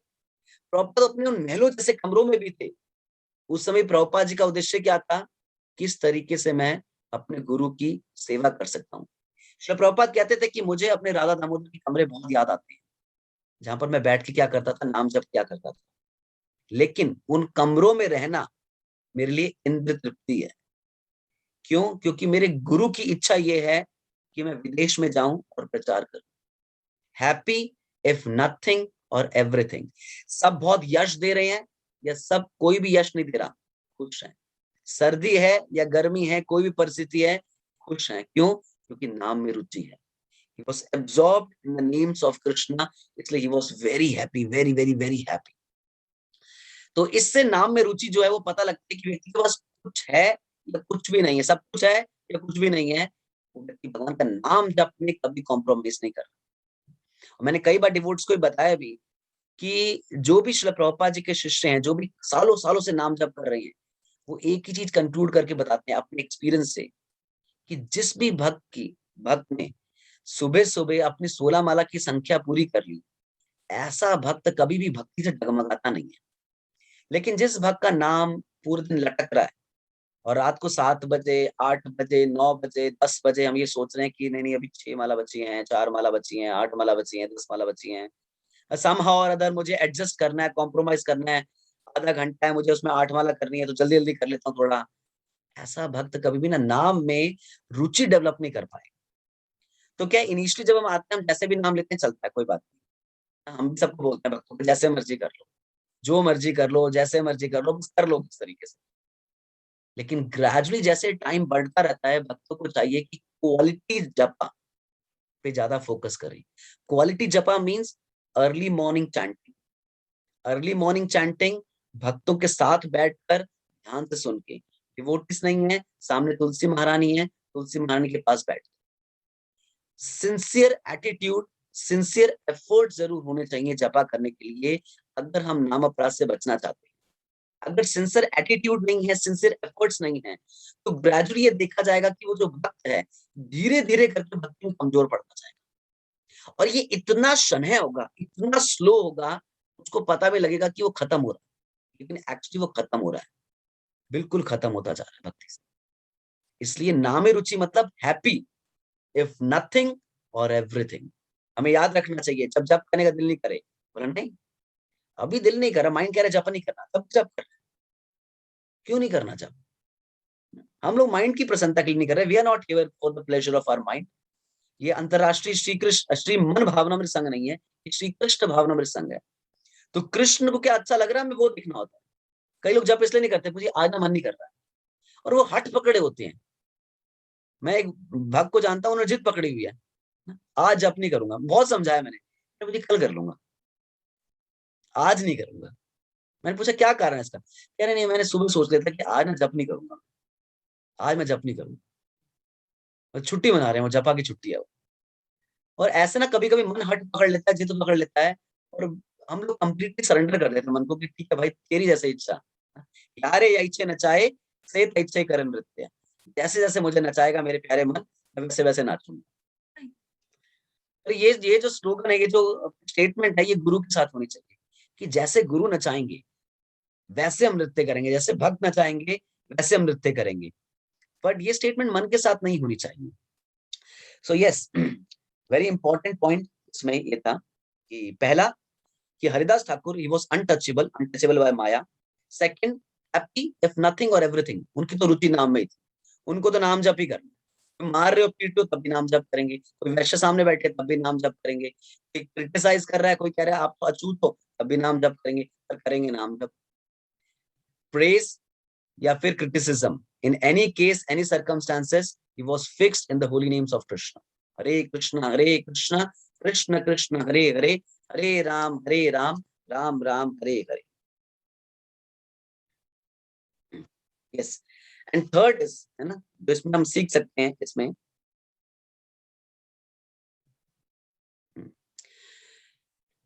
प्रभुपाद अपने उन महलों जैसे कमरों में भी थे। उस समय प्रभुपाद जी का उद्देश्य क्या था, किस तरीके से मैं अपने गुरु की सेवा कर सकता हूँ। श्रील प्रभुपाद कहते थे कि मुझे अपने राधा दामोदर के कमरे बहुत याद आते हैं, जहां पर मैं बैठ के क्या करता था, नाम जप क्या करता था। लेकिन उन कमरों में रहना मेरे लिए इंद्र तृप्ति है। क्यों? क्योंकि मेरे गुरु की इच्छा ये है कि मैं विदेश में जाऊं और प्रचार करूं। हैप्पी इफ नथिंग और एवरीथिंग। सब बहुत यश दे रहे हैं या सब कोई भी यश नहीं दे रहा, खुश है। सर्दी है या गर्मी है, कोई भी परिस्थिति है, खुश है। क्यों? क्योंकि नाम में रुचि है। He was absorbed in the names of Krishna, इसलिए he was very happy, very very very happy। तो इससे नाम में रुचि जो है वो पता लगता है कि व्यक्ति के पास कुछ है या कुछ भी नहीं है, सब कुछ है या कुछ भी नहीं है। वो व्यक्ति भगवान का नाम जपने में कभी कॉम्प्रोमाइज नहीं कर रहा। और मैंने कई बार डिवोट्स को बताया भी कि जो भी श्रील प्रभुपाद जी के शिष्य हैं, जो भी सालों सालों से नाम जप कर रहे हैं, वो एक ही चीज कंक्लूड करके बताते हैं अपने एक्सपीरियंस से कि जिस भी भक्त ने सुबह सुबह अपनी 16 माला की संख्या पूरी कर ली, ऐसा भक्त कभी भी भक्ति से डगमगाता नहीं है। लेकिन जिस भक्त का नाम पूरे दिन लटक रहा है और रात को 7 बजे, 8 बजे, 9 बजे, 10 बजे हम ये सोच रहे हैं कि नहीं नहीं अभी 6 माला बची हैं, 4 माला बची हैं, 8 माला बची हैं, 10 माला बची हैं, समहाउ और अदर मुझे एडजस्ट करना है, कॉम्प्रोमाइज करना है, आधा घंटा है मुझे उसमें 8 माला करनी है तो जल्दी जल्दी कर लेता हूँ थोड़ा। ऐसा भक्त कभी भी ना नाम में रुचि डेवलप नहीं कर पाए। तो क्या इनिशियली जब हम आते हैं, हम जैसे भी नाम लेते हैं चलता है, कोई बात नहीं। हम भी सबको बोलते हैं भक्तों को जैसे मर्जी कर लो, जो मर्जी कर लो, जैसे मर्जी कर लो, बस कर लो इस तरीके से। लेकिन ग्रेजुअली जैसे टाइम बढ़ता रहता है, भक्तों को चाहिए कि क्वालिटी जपा पे ज्यादा फोकस करें। क्वालिटी जपा means early morning chanting. Early morning chanting भक्तों के साथ बैठकर ध्यान से सुन के, डिवोटिस नहीं है, सामने तुलसी महारानी है, तुलसी महारानी के पास बैठ, सिंसियर एटीट्यूड, सिंसियर एफर्ट जरूर होने चाहिए जपा करने के लिए, अगर हम नाम अपराध से बचना चाहते हैं। अगर सिंसियर एटीट्यूड नहीं है, सिंसियर एफर्ट्स नहीं है, तो ग्रेजुअली ये देखा जाएगा कि वो जो भक्त है धीरे धीरे करके भक्ति में कमजोर पड़ता जाएगा। और ये इतना शनय होगा, इतना स्लो होगा, उसको पता भी लगेगा कि वो खत्म हो रहा है, लेकिन एक्चुअली वो खत्म हो रहा है, बिल्कुल खत्म होता जा रहा है भक्ति से। इसलिए नामे रुचि मतलब हैप्पी इफ नथिंग और एवरीथिंग। हमें याद रखना चाहिए, जब जप करने का दिल नहीं करे, बोला नहीं अभी दिल नहीं कर रहा, माइंड कह रहा है जप नहीं करना, तब जप कर, क्यों नहीं करना जप? हम लोग माइंड की प्रसन्नता के लिए नहीं कर रहे। We are not here for the pleasure of our mind. ये अंतरराष्ट्रीय श्री कृष्ण श्री मन भावनामृत संघ नहीं है, ये श्री कृष्ण भावनामृत संघ है। तो कृष्ण को क्या अच्छा लग रहा है हमें वो दिखना होता है। कई लोग जप इसलिए नहीं करते, मुझे आज ना मन नहीं कर रहा है, और वो हट पकड़े होते हैं। मैं एक भक्त को जानता हूँ, उन्होंने जिद पकड़ी हुई है, आज जप नहीं करूंगा। बहुत समझाया मैंने, मुझे कल कर लूंगा, आज नहीं करूंगा। मैंने पूछा क्या कारण है इसका, कह रहे नहीं मैंने सुबह सोच लिया था कि आज ना जप नहीं करूंगा, आज मैं जप नहीं करूंगा। और छुट्टी मना रहे हैं, वो जपा की छुट्टी है वो। और ऐसे ना कभी कभी मन हट पकड़ लेता है, जिद पकड़ लेता है, और हम लोग कंप्लीटली सरेंडर कर देते हैं मन को कि ठीक है भाई तेरी जैसे इच्छा, यारे या इच्छे नचाए से इच्छे कर नृत्य। जैसे जैसे मुझे नचाएगा मेरे प्यारे मन, मैं वैसे वैसे नाचूंगा। तो ये जो स्लोगन है, ये जो स्टेटमेंट है, ये गुरु के साथ होनी चाहिए कि जैसे गुरु नचाएंगे वैसे हम नृत्य करेंगे, जैसे भक्त नचाएंगे वैसे हम नृत्य करेंगे। बट ये स्टेटमेंट मन के साथ नहीं होनी चाहिए। So yes, very important point इसमें ये था कि पहला कि Haridas Thakur he was untouchable, untouchable by maya. Second, happy if nothing और एवरीथिंग। उनकी तो रुचि नाम में ही थी, उनको तो नाम जप ही करना। तुम मार रहे हो, पीट रहे हो, तब भी नाम जप करेंगे। कोई वैश्य सामने बैठे तब भी नाम जप करेंगे। कोई क्रिटिसाइज कर रहा है, कोई कह रहा है आप तो अछूत हो, तब भी नाम जप करेंगे, पर करेंगे नाम जप। प्रेज या फिर criticism, in any case any circumstances, he was fixed in the Holi names of Krishna. Hare Krishna Krishna Krishna Hare Hare, Hare Ram Ram Ram Hare Hare. Yes. And third is, है ना, जो इसमें हम सीख सकते हैं इसमें,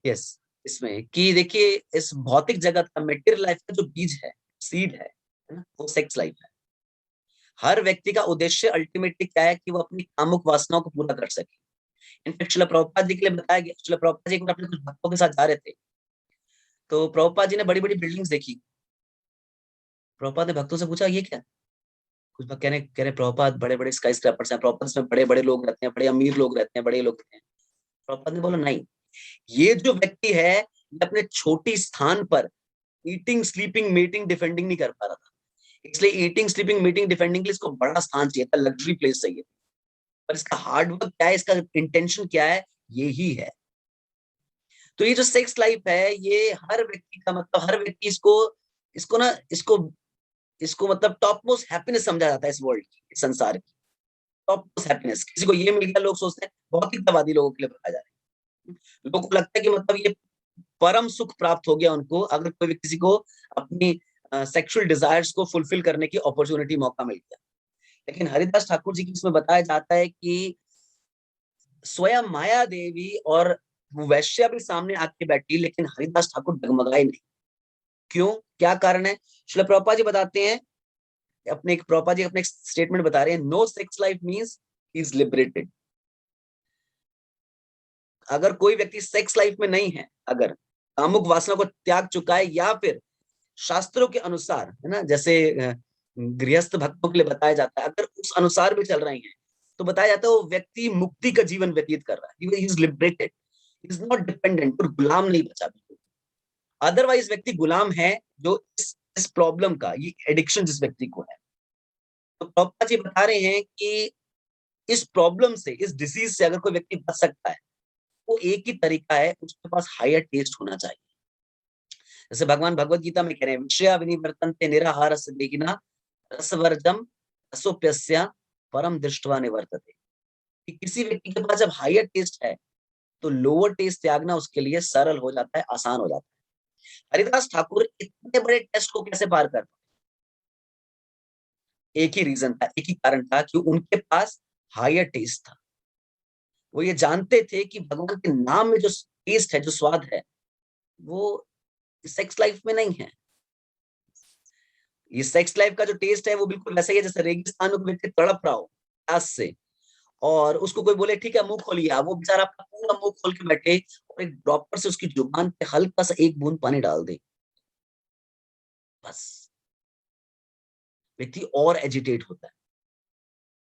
यस, इसमें कि देखिए इस भौतिक जगत का, मेटेरियल लाइफ का जो बीज है, सीड है ना, वो सेक्स लाइफ है। हर व्यक्ति का उद्देश्य अल्टीमेटली क्या है कि वो अपनी कामुक वासनाओं को पूरा कर सके। इनफैक्ट श्रील प्रभुपाद जी के लिए बताया गया, श्रील प्रभुपाद जी एक बार अपने कुछ भक्तों के साथ जा रहे थे, तो प्रभुपाद जी ने बड़ी बड़ी बिल्डिंग्स देखी। प्रभुपाद ने भक्तों से पूछा ये क्या? कुछ भक्त कह रहे प्रभुपाद बड़े बड़े स्काई स्क्रैपर्स हैं, प्रभुपाद इसमें बड़े बड़े लोग रहते हैं, बड़े अमीर लोग रहते हैं, बड़े लोग रहते हैं। प्रभुपाद ने बोला नहीं, ये जो व्यक्ति है ये अपने छोटी स्थान पर ईटिंग स्लीपिंग मीटिंग डिफेंडिंग नहीं कर पा रहा था, इसलिए ईटिंग स्लीपिंग मीटिंग डिफेंडिंग के लिए इसको बड़ा स्थान चाहिए था, लग्जरी प्लेस चाहिए। पर इसका हार्ड वर्क क्या है, इसका इंटेंशन क्या है, ये ही है। तो ये जो सेक्स लाइफ है ये हर व्यक्ति का मतलब हर व्यक्ति इसको इसको ना इसको इसको मतलब टॉप मोस्ट हैप्पीनेस समझा जाता है इस वर्ल्ड की, इस संसार की टॉप मोस्ट हैप्पीनेस। किसी को ये मिल गया, लोग सोचते हैं, बहुत ही तवादी लोगों के लिए बताया जा रहा है, लोगों को लगता है कि मतलब ये परम सुख प्राप्त हो गया उनको अगर कोई किसी को अपनी सेक्सुअल डिजायर्स को फुलफिल करने की अपॉर्चुनिटी मौका मिल गया। लेकिन हरिदास ठाकुर जी की इसमें बताया जाता है कि स्वयं माया देवी और वैश्या भी सामने आके बैठी लेकिन हरिदास ठाकुर डगमगाए नहीं। क्यों, क्या कारण है? श्रील प्रभुपाद जी बताते हैं, प्रभुपाद जी अपने स्टेटमेंट बता रहे हैं, no sex life means he is liberated. अगर कोई व्यक्ति सेक्स लाइफ में नहीं है, अगर कामुक वासना को त्याग चुका है, या फिर शास्त्रों के अनुसार है ना, जैसे गृहस्थ भक्तों के लिए बताया जाता है, अगर उस अनुसार भी चल रही हैं तो बताया जाता है वो व्यक्ति मुक्ति का जीवन व्यतीत कर रहा है, ही is liberated, is not dependent, और गुलाम नहीं बचा बिल्कुल। अदरवाइज व्यक्ति गुलाम है, जो इस प्रॉब्लम का, ये एडिक्शन जिस व्यक्ति को है। तो प्रभुपाद जी बता रहे हैं कि इस प्रॉब्लम से, इस डिसीज से अगर कोई व्यक्ति बच सकता है, वो एक ही तरीका है, उसके पास हायर टेस्ट होना चाहिए। जैसे भगवान भगवत गीता में कह रहे हैं, विषया विनिवर्तन्ते निराहार से देखना रसवर्जम रसोप्यस्या परम दृष्टवा निवर्तते। कि किसी व्यक्ति के पास जब हायर टेस्ट है तो लोअर टेस्ट त्यागना उसके लिए सरल हो जाता है, आसान हो जाता है। हरिदास ठाकुर इतने बड़े टेस्ट को कैसे पार कर पाए? एक ही रीजन था, एक ही कारण था कि उनके पास हायर टेस्ट था। वो ये जानते थे कि भगवान के नाम में जो टेस्ट है, जो स्वाद है, वो सेक्स लाइफ में नहीं है। ये सेक्स लाइफ का जो टेस्ट है वो बिल्कुल वैसा ही है जैसे रेगिस्तान में कोई व्यक्ति तड़प रहा हो प्यास से, और उसको कोई बोले ठीक है मुंह खोलिए, वो बेचारा अपना पूरा मुंह खोल के बैठे और एक ड्रॉपर से उसकी जुबान पे हल्का सा एक बूंद पानी डाल दे, बस व्यक्ति और एजिटेट होता है।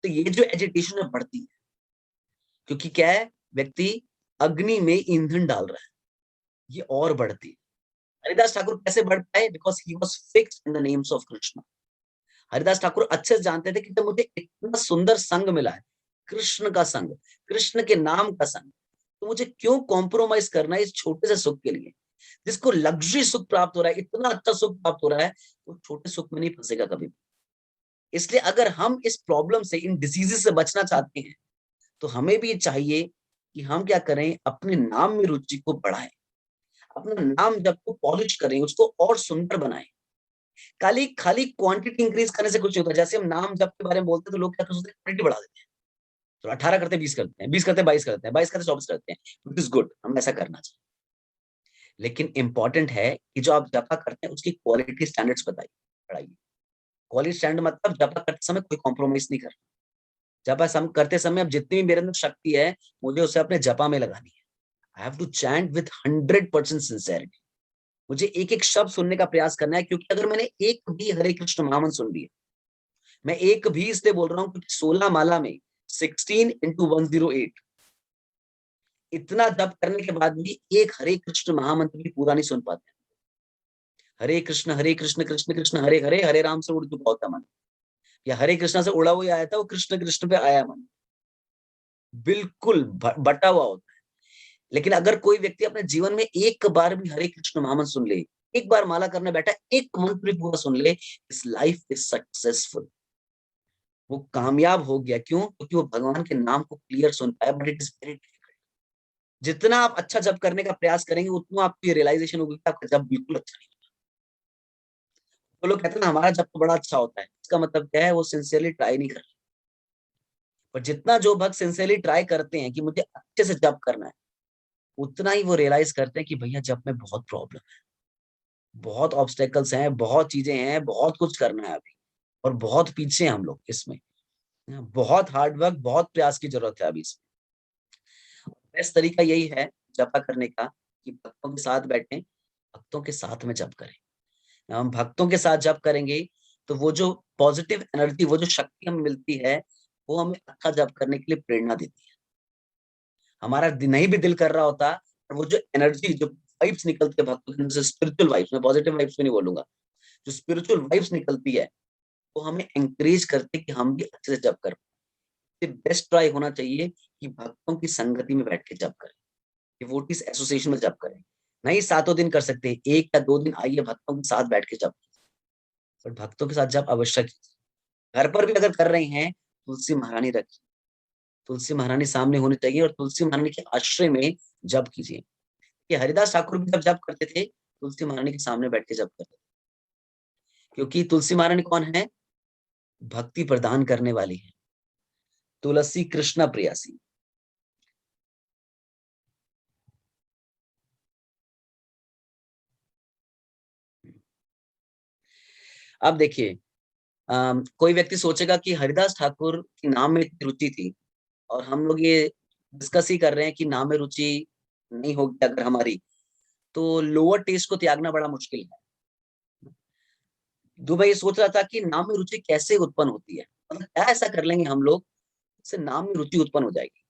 तो ये जो एजिटेशन है बढ़ती है, क्योंकि क्या है, व्यक्ति अग्नि में ईंधन डाल रहा है, ये और बढ़ती है। हरिदास ठाकुर कैसे बढ़ पाए? Because he was fixed in the names of Krishna. Haridas Thakur अच्छे से जानते थे कि जब मुझे इतना सुंदर संग मिला है, कृष्ण का संग, कृष्ण के नाम का संग, तो मुझे क्यों कॉम्प्रोमाइज करना है इस छोटे से सुख के लिए? जिसको लग्जरी सुख प्राप्त हो रहा है, इतना अच्छा सुख प्राप्त हो रहा है, वो छोटे सुख में नहीं फंसेगा कभी भी। इसलिए अगर हम इस प्रॉब्लम से, इन डिजीजेस से बचना चाहते हैं, तो हमें भी चाहिए कि हम क्या करें, अपने नाम में रुचि को बढ़ाएं, अपना नाम जप को पॉलिश करें, उसको और सुंदर बनाएं। खाली खाली क्वांटिटी इंक्रीज करने से कुछ नहीं होता। जैसे हम नाम जप के बारे में बोलते हैं तो लोग क्या सोचते हैं, क्वांटिटी बढ़ा देते हैं, तो 18 करते हैं 20 करते हैं, 20 करते हैं 22 करते हैं, 22 करते हैं 24 करते हैं, विच इज गुड, हम ऐसा करना चाहिए। लेकिन इंपॉर्टेंट है कि जो आप जपा करते हैं उसकी क्वालिटी स्टैंडर्ड्स बताइए, बढ़ाइए। क्वालिटी स्टैंडर्ड मतलब जपा करते समय कोई कॉम्प्रोमाइज नहीं करना। जपा करते समय अब जितनी भी मेरे अंदर शक्ति है, मुझे उसे अपने जपा में लगानी है। I have to chant with 100% sincerity. मुझे एक एक शब्द सुनने का प्रयास करना है, क्योंकि अगर मैंने एक भी हरे कृष्ण महामंत्र सुन लिया, मैं एक भी इसलिए बोल रहा हूं क्योंकि 16 माला में 16 into 108, इतना जप करने के बाद भी एक हरे कृष्ण महामंत्र भी पूरा नहीं सुन पाते। हरे कृष्ण कृष्ण कृष्ण हरे हरे, हरे राम से उड़ चुका होता मन, या हरे कृष्ण से उड़ा हुआ आया था, वो कृष्ण कृष्ण पे आया मन, बिल्कुल बटा हुआ होता है। लेकिन अगर कोई व्यक्ति अपने जीवन में एक बार भी हरे कृष्ण महामंत्र सुन ले, एक बार माला करने बैठा, एक मंत्र भी पूरा सुन ले, इस लाइफ इज सक्सेसफुल, वो कामयाब हो गया। क्यों? क्योंकि वो भगवान के नाम को क्लियर सुन पाया। But it is very difficult. जितना आप अच्छा जप करने का प्रयास करेंगे, उतना आपको ये रियलाइजेशन होगी कि आपका जप बिल्कुल अच्छा नहीं। तो लोग कहते हैं ना हमारा जप तो बड़ा अच्छा होता है, इसका मतलब क्या है, वो सिंसियरली ट्राई नहीं कर रहे। पर जितना जो भक्त सिंसियरली ट्राई करते हैं कि मुझे अच्छे से जप करना है, उतना ही वो रियलाइज करते हैं कि भैया जप में बहुत प्रॉब्लम है, बहुत ऑब्स्टेकल्स हैं, बहुत चीजें हैं, बहुत कुछ करना है अभी, और बहुत पीछे हैं हम लोग इसमें, बहुत हार्ड वर्क, बहुत प्रयास की जरूरत है अभी इसमें। बेस्ट तरीका यही है जपा करने का, कि भक्तों के साथ बैठें, भक्तों के साथ में जप करें। हम भक्तों के साथ जप करेंगे तो वो जो पॉजिटिव एनर्जी, वो जो शक्ति हमें मिलती है, वो हमें अच्छा जप करने के लिए प्रेरणा देती है। हमारा नहीं भी दिल कर रहा होता, वो जो एनर्जी, जो वाइब्स निकलती है भक्तों के अंदर से, स्पिरिचुअल वाइब्स, मैं पॉजिटिव वाइब्स में नहीं बोलूंगा, जो स्पिरिचुअल वाइब्स निकलती है वो हमें एंकरेज करते कि हम भी अच्छे से जप कर पाए। बेस्ट ट्राई होना चाहिए कि भक्तों की संगति में बैठ के जप करें, डिवोटीज एसोसिएशन में जप करें। नहीं 7 दिन कर सकते, 1 या 2 दिन आइए भक्तों के साथ बैठ के जप, पर भक्तों के साथ जप अवश्य कीजिए। घर पर भी अगर कर रहे हैं, तुलसी महारानी रखिए, तुलसी महारानी सामने होनी चाहिए और तुलसी महारानी के आश्रय में जप कीजिए। कि हरिदास ठाकुर भी जब जप करते थे, तुलसी महारानी के सामने बैठ के जप करते थे, क्योंकि तुलसी महारानी कौन है? भक्ति प्रदान करने वाली है, तुलसी कृष्ण प्रियासी। अब देखिए, कोई व्यक्ति सोचेगा कि हरिदास ठाकुर के नाम में इतनी रुचि थी, और हम लोग ये डिस्कस ही कर रहे हैं कि नाम में रुचि नहीं होगी अगर हमारी, तो लोअर टेस्ट को त्यागना बड़ा मुश्किल है। दुबई सोच रहा था कि नाम में रुचि कैसे उत्पन्न होती है, मतलब क्या ऐसा कर लेंगे हम लोग से नाम में रुचि उत्पन्न हो जाएगी।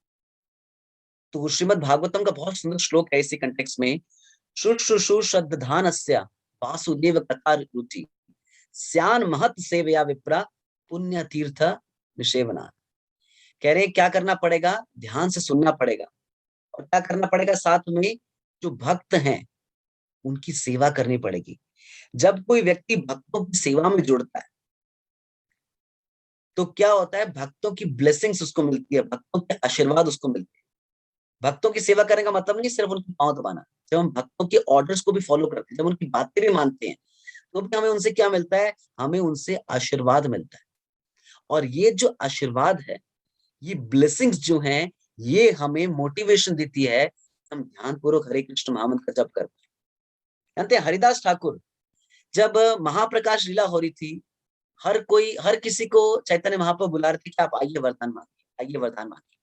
तो श्रीमद् भागवतम का बहुत सुंदर श्लोक है इसी कंटेक्स्ट में, शुश्रूषु श्रद्धानस्य वासुदेव कथा रुचि स्यान महत सेवया विप्रा पुण्य तीर्थ निषेवना। कह रहे क्या करना पड़ेगा? ध्यान से सुनना पड़ेगा, और क्या करना पड़ेगा साथ में? जो भक्त हैं उनकी सेवा करनी पड़ेगी। जब कोई व्यक्ति भक्तों की सेवा में जुड़ता है तो क्या होता है? भक्तों की ब्लेसिंग्स उसको मिलती है, भक्तों के आशीर्वाद उसको मिलते हैं। भक्तों की सेवा करने का मतलब नहीं सिर्फ उनकी पांव दबाना। जब हम भक्तों के ऑर्डर्स को भी फॉलो करते हैं, जब उनकी बातें भी मानते हैं, तो भी हमें उनसे क्या मिलता है? हमें उनसे आशीर्वाद मिलता है। और ये जो आशीर्वाद है, ये ब्लेसिंग्स जो हैं, ये हमें मोटिवेशन देती है, हम ध्यानपूर्वक हरे कृष्ण महामंत्र का जप कर पाए। जानते हैं हरिदास ठाकुर जब महाप्रकाश लीला हो रही थी, हर किसी को चैतन्य महाप्रभु बुला रहे थे कि आप आइए वरदान मांगिए, आइए वरदान मांगिए।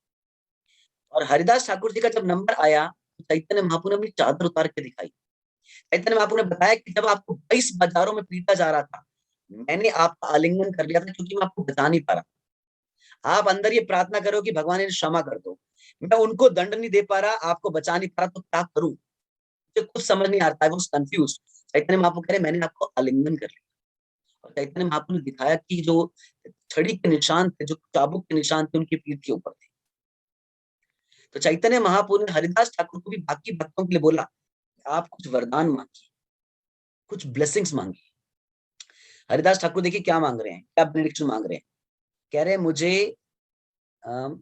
और हरिदास ठाकुर जी का जब नंबर आया, तो चैतन्य महाप्रभु ने अपनी चादर उतार के दिखाई। चैतन्य महाप्रभु ने बताया कि जब आपको 22 बाजारों में पीटा जा रहा था, मैंने आपका आलिंगन कर लिया था क्योंकि मैं आपको बचा नहीं पा रहा। आप अंदर ये प्रार्थना करो कि भगवान इन्हें क्षमा कर दो, मैं उनको दंड नहीं दे पा रहा, आपको बचा नहीं पा रहा, तो क्या करूं? मुझे कुछ समझ नहीं आता है, वो कंफ्यूज। चैतन्य महाप्रभु कह रहे मैंने आपको आलिंगन कर लिया। और चैतन्य महाप्रभु ने दिखाया कि जो छड़ी के निशान थे, जो चाबुक के निशान थे, उनकी पीठ के ऊपर थे। तो चैतन्य महाप्रभु ने हरिदास ठाकुर को भी बाकी भक्तों के लिए बोला, आप कुछ वरदान मांगिए, कुछ ब्लेसिंग्स मांगिए। हरिदास ठाकुर देखिए क्या मांग रहे हैं, क्या बेनिडिक्शन मांग रहे हैं। कह रहे हैं मुझे अम,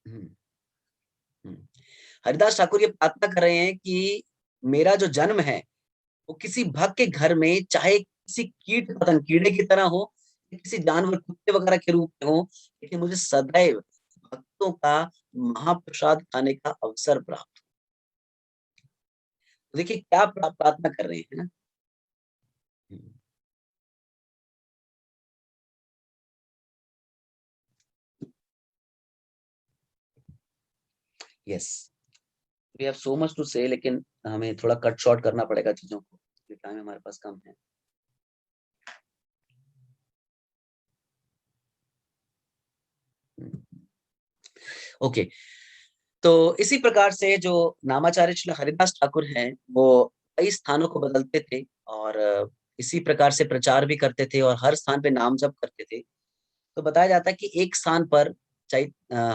हम्म, हम्म, हरिदास ठाकुर ये प्रार्थना कर रहे हैं कि मेरा जो जन्म है वो किसी भक्त के घर में, चाहे किसी कीट पतंग कीड़े की तरह हो, किसी जानवर कुत्ते वगैरह के रूप में हो, लेकिन मुझे सदैव भक्तों का महाप्रसाद खाने का अवसर प्राप्त। तो देखिए क्या प्रार्थना कर रहे हैं ना। Yes, we have so much to say, लेकिन हमें थोड़ा कट शॉर्ट करना पड़ेगा चीजों को, क्योंकि टाइम हमारे पास कम है। ओके, तो इसी प्रकार से जो नामाचार्य श्री हरिदास ठाकुर हैं, वो कई स्थानों को बदलते थे, और इसी प्रकार से प्रचार भी करते थे, और हर स्थान पे नाम जप करते थे। तो बताया जाता है कि एक स्थान पर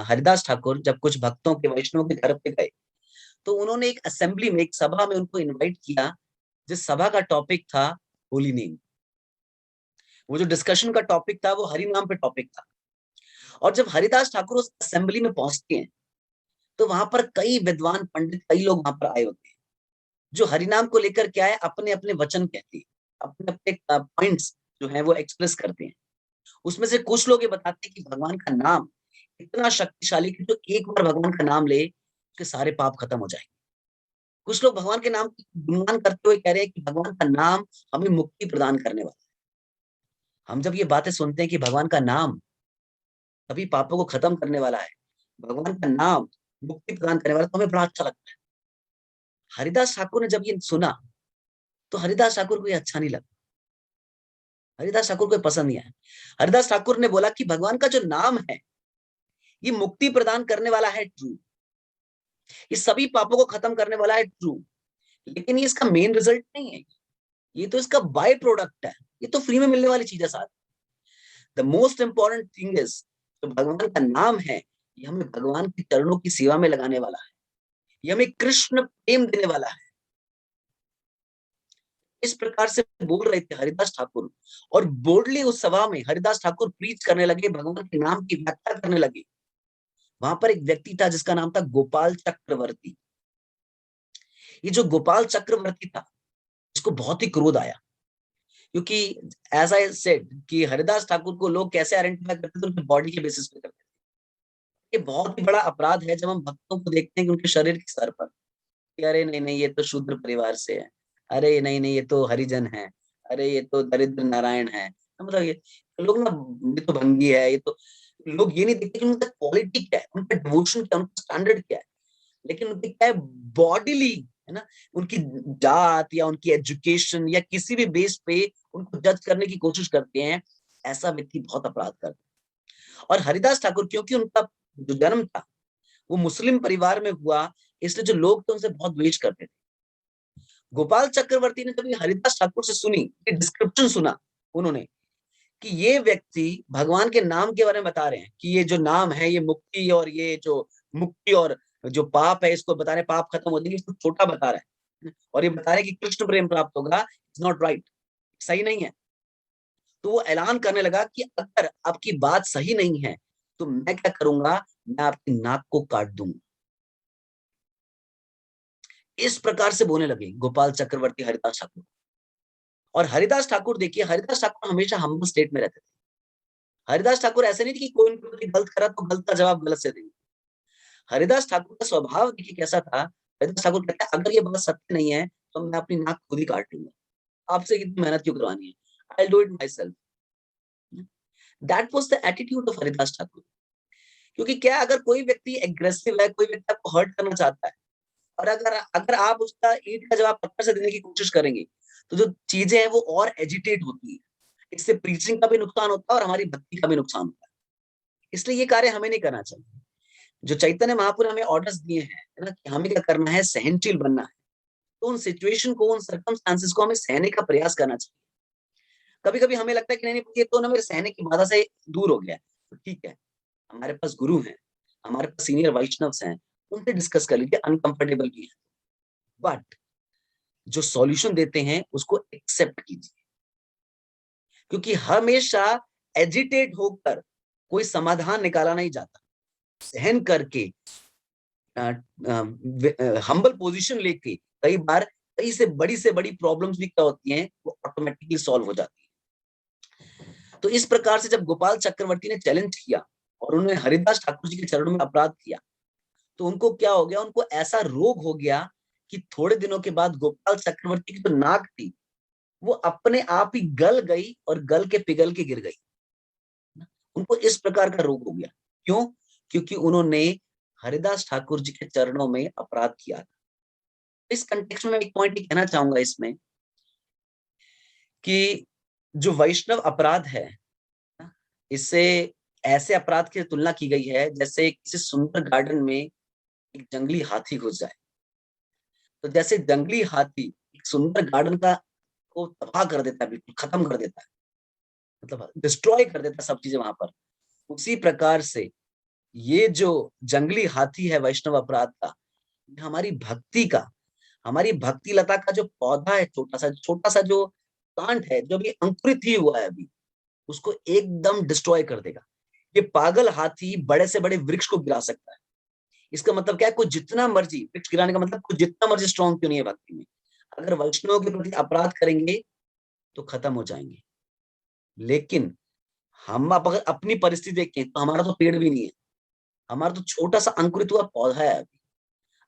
हरिदास ठाकुर जब कुछ भक्तों के, वैष्णव के घर पे गए, तो उन्होंने एक असेंबली में, एक सभा में उनको इनवाइट किया, जिस सभा का टॉपिक था होली नेम। वो जो डिस्कशन का टॉपिक था वो हरि नाम पे टॉपिक था। और जब हरिदास ठाकुर उस असेंबली में पहुंचते हैं, तो वहां पर कई विद्वान पंडित, कई लोग वहां पर आए होते हैं, जो हरिनाम को लेकर क्या है, अपने अपने वचन कहते हैं, अपने अपने पॉइंट्स जो है वो एक्सप्रेस करते हैं। उसमें से कुछ लोग ये बताते हैं कि भगवान का नाम इतना शक्तिशाली कि जो एक बार भगवान का नाम ले, उसके सारे पाप खत्म हो जाएंगे। कुछ लोग भगवान के नाम की गुणगान करते हुए कह रहे हैं कि भगवान का नाम हमें मुक्ति प्रदान करने वाला है। हम जब ये बातें सुनते हैं कि भगवान का नाम सभी पापों को खत्म करने वाला है, भगवान का नाम मुक्ति प्रदान करने वाला है, तो हमें बड़ा अच्छा लगता है। हरिदास ठाकुर ने जब ये सुना, तो हरिदास ठाकुर को ये अच्छा नहीं लगा, हरिदास ठाकुर को पसंद नहीं आया। हरिदास ठाकुर ने बोला कि भगवान का जो नाम है, ये मुक्ति प्रदान करने वाला है, ट्रू, ये सभी पापों को खत्म करने वाला है, ट्रू, लेकिन ये इसका मेन रिजल्ट नहीं है, ये तो इसका बाय प्रोडक्ट है, ये तो फ्री में मिलने वाली चीज है। साथ the most important thing is, जो भगवान का नाम है, ये हमें भगवान के चरणों की सेवा में लगाने वाला है, ये हमें कृष्ण प्रेम देने वाला है। इस प्रकार से बोल रहे थे हरिदास ठाकुर, और बोल्डली उस सभा में हरिदास ठाकुर प्रीच करने लगे, भगवान के नाम की व्याख्या करने लगे। वहां पर एक व्यक्ति था जिसका नाम था गोपाल चक्रवर्ती। ये जो गोपाल चक्रवर्ती था, इसको बहुत ही क्रोध आया, क्योंकि एज आई सेड कि हरिदास ठाकुर को लोग कैसे आइडेंटिफाई करते थे, उनके बॉडी के बेसिस पे करते थे। ये बहुत ही बड़ा अपराध है जब हम भक्तों को देखते हैं कि उनके शरीर के स्तर पर, कि अरे नहीं नहीं ये तो शूद्र परिवार से है, अरे नहीं नहीं ये तो हरिजन है, अरे ये तो दरिद्र नारायण है, मतलब ये लोग ना, ये तो भंगी है, ये तो, लोग ये नहीं देखते कि उनका क्वालिटी क्या है, उनका डिवोशन क्या है, उनका स्टैंडर्ड क्या है। लेकिन उनकी क्या है, बॉडीली, है ना, उनकी जात या उनकी एजुकेशन या किसी भी बेस पे उनको जज करने की कोशिश करते हैं। ऐसा व्यक्ति बहुत अपराध करता है। और हरिदास ठाकुर, क्योंकि उनका जो जन्म था वो मुस्लिम परिवार में हुआ, इसलिए जो लोग थे उनसे बहुत द्वेष करते थे। गोपाल चक्रवर्ती ने जब ये हरिदास ठाकुर से सुनी, ये डिस्क्रिप्शन सुना उन्होंने, कि ये व्यक्ति भगवान के नाम के बारे में बता रहे हैं कि ये जो नाम है ये मुक्ति, और ये जो मुक्ति और जो पाप है इसको बता रहे, पाप खत्म हो जाएंगे, इसको छोटा बता रहा है, और ये बता रहे कि कृष्ण प्रेम प्राप्त होगा, इट्स नॉट राइट, सही नहीं है। तो वो ऐलान करने लगा कि अगर आपकी बात सही नहीं है तो मैं क्या करूंगा, मैं आपकी नाक को काट दूंगा। इस प्रकार से बोलने लगे गोपाल चक्रवर्ती हरिदास ठाकुर। और हरिदास ठाकुर देखिए, हरिदास ठाकुर हमेशा हम्बल स्टेट में रहते थे। हरिदास ठाकुर ऐसे नहीं थे कि कोई उनके प्रति गलत करा तो गलत का जवाब गलत से देंगे। हरिदास ठाकुर का स्वभाव देखिए कैसा था। हरिदास ठाकुर कहते हैं अगर ये बात सत्य नहीं है तो मैं अपनी नाक खुद ही काट लूंगा, आपसे कितनी मेहनत क्यों करवानी है, I do it my self. That was the attitude of Haridas Thakur. क्योंकि क्या, अगर कोई व्यक्ति एग्रेसिव है, कोई व्यक्ति आपको हर्ट करना चाहता है, और अगर अगर आप उसका ईंट का जवाब पत्थर से देने की कोशिश करेंगे, तो जो चीजें हैं वो और एजिटेट होती है। इससे प्रीचिंग का भी नुकसान होता है और हमारी भक्ति का भी नुकसान होता है। इसलिए ये कार्य हमें नहीं करना चाहिए। जो चैतन्य महापुर हमें ऑर्डर्स दिए हैं, है ना, कि हमें क्या करना है, सहनशील बनना है। तो उन सिचुएशन को, उन सर्कमस्टांसेस को हमें सहने का प्रयास करना चाहिए। कभी कभी हमें लगता है कि नहीं नहीं, ये तो ना मेरे सहने की बाधा से दूर हो गया, तो ठीक है, हमारे पास गुरु हैं, हमारे पास सीनियर वैष्णव्स हैं, उनसे डिस्कस कर लीजिए, अनकंफर्टेबल भी है, बट जो सॉल्यूशन देते हैं उसको एक्सेप्ट कीजिए। क्योंकि हमेशा एजिटेट होकर कोई समाधान निकाला नहीं जाता। सहन करके, हम्बल पोजीशन लेके, कई बार कई से बड़ी प्रॉब्लम्स भी क्या होती हैं, वो ऑटोमेटिकली सॉल्व हो जाती है। तो इस प्रकार से जब गोपाल चक्रवर्ती ने चैलेंज किया और उन्होंने हरिदास ठाकुर जी के चरणों में अपराध किया, तो उनको क्या हो गया, उनको ऐसा रोग हो गया कि थोड़े दिनों के बाद गोपाल चक्रवर्ती की जो नाक थी वो अपने आप ही गल गई और गल के पिघल के गिर गई। उनको इस प्रकार का रोग हो गया। क्यों? क्योंकि उन्होंने हरिदास ठाकुर जी के चरणों में अपराध किया था। इस कंटेक्स्ट में मैं एक पॉइंट कहना चाहूंगा इसमें, कि जो वैष्णव अपराध है, इससे ऐसे अपराध की तुलना की गई है जैसे किसी सुंदर गार्डन में एक जंगली हाथी घुस जाए। तो जैसे जंगली हाथी एक सुंदर गार्डन का को तबाह कर देता है, बिल्कुल खत्म कर देता है, मतलब डिस्ट्रॉय कर देता है सब चीजें वहां पर, उसी प्रकार से ये जो जंगली हाथी है वैष्णव अपराध का, हमारी भक्ति का, हमारी भक्ति लता का जो पौधा है, छोटा सा जो प्लांट है, जो भी अंकुरित ही हुआ है अभी, उसको एकदम डिस्ट्रॉय कर देगा। ये पागल हाथी बड़े से बड़े वृक्ष को गिरा सकता है। इसका मतलब क्या है, कोई जितना मर्जी वृक्ष गिराने का मतलब, कोई जितना मर्जी स्ट्रॉन्ग क्यों नहीं है भक्ति में, अगर वैष्णव के प्रति अपराध करेंगे तो खत्म हो जाएंगे। लेकिन हम अब अगर अपनी परिस्थिति देखें तो हमारा तो पेड़ भी नहीं है, हमारा तो छोटा सा अंकुरित हुआ पौधा है अभी।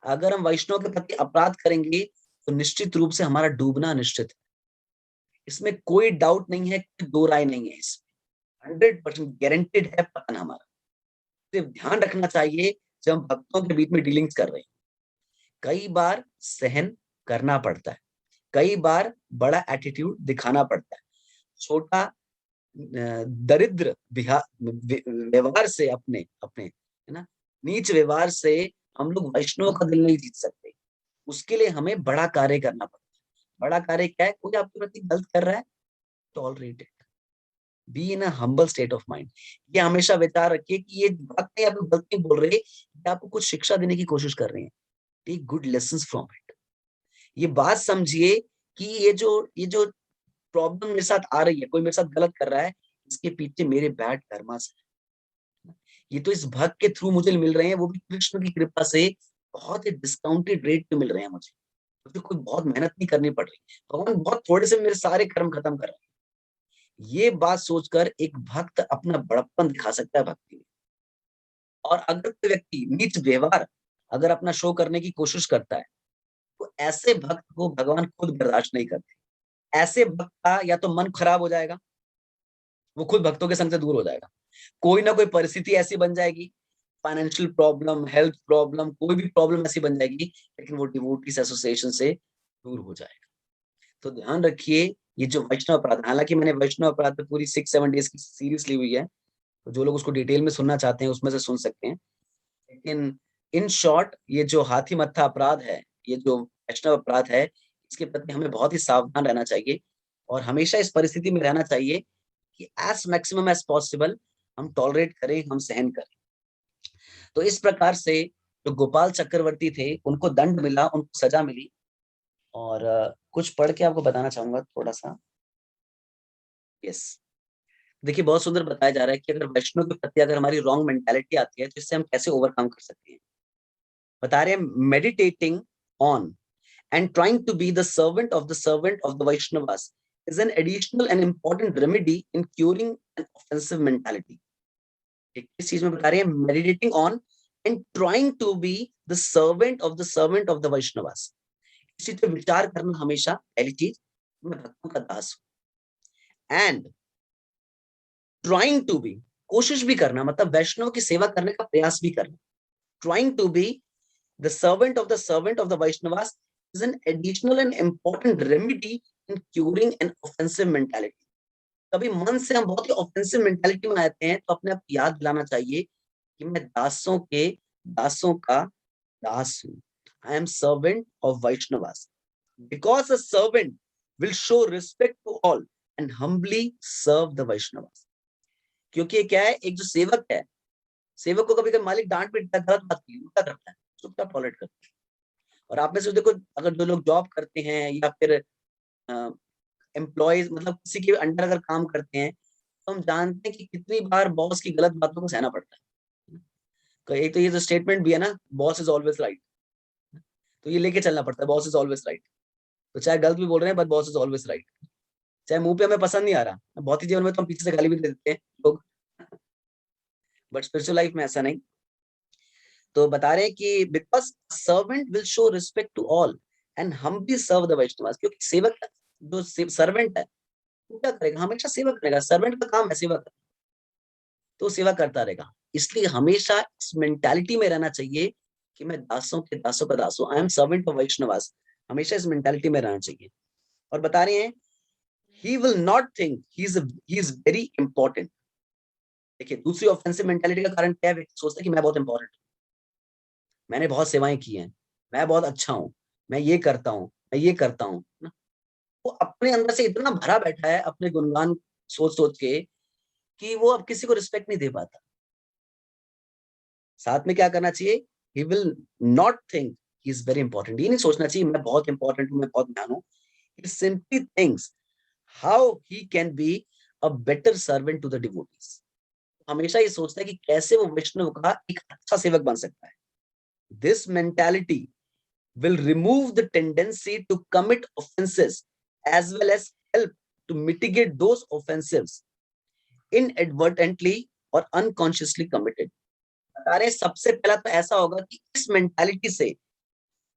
अगर हम वैष्णव के प्रति अपराध करेंगे तो निश्चित रूप से हमारा डूबना निश्चित है। इसमें कोई डाउट नहीं है, कोई दो राय नहीं है, इसमें 100% गारंटेड है पतन हमारा। सिर्फ ध्यान रखना चाहिए जब हम भक्तों के बीच में डीलिंग्स कर रहे हैं, कई बार सहन करना पड़ता है, कई बार बड़ा एटीट्यूड दिखाना पड़ता है, छोटा दरिद्र व्यवहार से, अपने अपने, है ना, नीच व्यवहार से हम लोग वैष्णव का दिल नहीं जीत सकते, उसके लिए हमें बड़ा कार्य करना पड़ता है। बड़ा कार्य क्या है? कोई आपके प्रति गलत कर रहा है, tolerate it, be in a humble state of mind. ये हमेशा विचार रखिए कि ये भक्त आपको गलत नहीं बोल रहे, ये आपको कुछ शिक्षा देने की कोशिश कर रहे हैं। Take good lessons from it. ये बात समझिए कि ये जो प्रॉब्लम मेरे साथ आ रही है, कोई मेरे साथ गलत कर रहा है, इसके पीछे मेरे बैड कर्मा से, ये तो इस भक्त के थ्रू मुझे मिल रहे हैं, वो भी कृष्ण की कृपा से बहुत ही डिस्काउंटेड रेट पे मिल रहे हैं मुझे कोई बहुत मेहनत नहीं करनी पड़ रही, भगवान बहुत थोड़े से मेरे सारे कर्म खत्म कर रहे हैं। ये बात सोचकर एक भक्त अपना बड़प्पन दिखा सकता है भक्ति में। और अगर कोई व्यक्ति नीच व्यवहार अगर अपना शो करने की कोशिश करता है, तो ऐसे भक्त को भगवान खुद बर्दाश्त नहीं करते। ऐसे भक्त का या तो मन खराब हो जाएगा, वो खुद भक्तों के संग से दूर हो जाएगा, कोई ना कोई परिस्थिति ऐसी बन जाएगी, फाइनेंशियल प्रॉब्लम, हेल्थ प्रॉब्लम, कोई भी प्रॉब्लम ऐसी बन जाएगी, लेकिन वो डिवोटीज एसोसिएशन से दूर हो जाएगा। तो ध्यान रखिए, ये जो वैष्णव अपराध, हालांकि मैंने वैष्णव अपराध पे पूरी 6-7 डेज की सीरीज ली हुई है, तो जो लोग उसको डिटेल में सुनना चाहते हैं उसमें से सुन सकते हैं। लेकिन इन शॉर्ट, ये जो हाथी मत्था अपराध है, ये जो वैष्णव अपराध है, इसके प्रति हमें बहुत ही सावधान रहना चाहिए और हमेशा इस परिस्थिति में रहना चाहिए कि एज मैक्सिमम एज पॉसिबल हम टॉलरेट करें, हम सहन करें। तो इस प्रकार से जो गोपाल चक्रवर्ती थे, उनको दंड मिला, उनको सजा मिली। और कुछ पढ़ के आपको बताना चाहूंगा थोड़ा सा। यस, देखिए बहुत सुंदर बताया जा रहा है कि अगर वैष्णव के प्रति अगर हमारी रॉन्ग मेंटालिटी आती है, तो इससे हम कैसे ओवरकम कर सकते हैं। बता रहे हैं, meditating on and trying to be the servant of the Vaishnavas is an additional and important remedy in curing an offensive mentality. इस चीज में बता रहे हैं, meditating on and trying to be the servant of the Vaishnavas. इसी पे विचार करना हमेशा, पहली चीज, मैं भक्तों का दास हूं। एंड ट्राइंग टू बी, कोशिश भी करना, मतलब वैष्णव की सेवा करने का प्रयास भी करना। Trying to be the servant of the Vaishnavas is an additional and important remedy in curing an offensive mentality. कभी मन से हम बहुत ही ऑफेंसिव मेंटालिटी में आते हैं, तो अपने आप याद दिलाना चाहिए कि मैं दासों का दास हूं। I am servant of Vaishnavas, because a servant will show respect to all and humbly serve the Vaishnavas. क्योंकि ये क्या है, एक जो सेवक है, सेवक को कभी कभी मालिक डांट पीटता है, गलत बात की उल्टा करता है, चुपचाप टॉलरेट करता है। और आप में से देखो, अगर जो लोग जॉब करते हैं या फिर एम्प्लॉयज, मतलब किसी के अंडर अगर काम करते हैं, तो हम जानते हैं कि कितनी बार बॉस की गलत बातों को सहना पड़ता है। तो एक तो ये जो स्टेटमेंट भी है ना, बॉस इज ऑलवेज राइट, तो ये लेके चलना पड़ता है, बॉस इज ऑलवेज राइट। तो चाहे गलत भी बोल रहे हैं, but boss is always right. चाहे मुंह पे हमें पसंद नहीं आ रहा, बहुत ही जीवन में तो हम पीछे से गाली भी दे देते हैं लोग, बट स्पिरिचुअल लाइफ में ऐसा नहीं। तो बता रहे हैं कि because servant will show respect to all and हम भी सर्व द वैष्णव, क्योंकि सेवक जो सर्वेंट है वो क्या करेगा, हमेशा सेवा करेगा। सर्वेंट का काम है सेवा करना, तो सेवा करता रहेगा। इसलिए हमेशा इस मेंटालिटी में रहना चाहिए कि मैं दासों के दासों का दास हूं, I am servant of Vaishnavas. हमेशा इस मेंटालिटी में रहना चाहिए। और बता रहे हैं, he will not think he is very important. देखिए, दूसरी ऑफेंसिव मेंटालिटी का कारण क्या है, व्यक्ति सोचता है कि मैं बहुत इंपॉर्टेंट हूं, मैंने बहुत सेवाएं की हैं, मैं बहुत अच्छा हूं, मैं ये करता हूं, मैं ये करता हूं ना। वो अपने अंदर से इतना भरा बैठा है अपने गुणगान सोच सोच के, कि वो अब किसी को रिस्पेक्ट नहीं दे पाता। साथ में क्या करना चाहिए, he will not think he is very important. ये नहीं सोचना चाहिए मैं बहुत इंपॉर्टेंट हूं, मैं बहुत महान हूं। He simply thinks how he can be a better servant to the devotees. हमेशा ये सोचता है कि कैसे वो विष्णु का एक अच्छा सेवक बन सकता है। This mentality will remove the tendency to commit offenses as well as help to mitigate those offenses inadvertently or unconsciously committed। बता रहे सबसे पहला तो ऐसा होगा कि इस मेंटालिटी से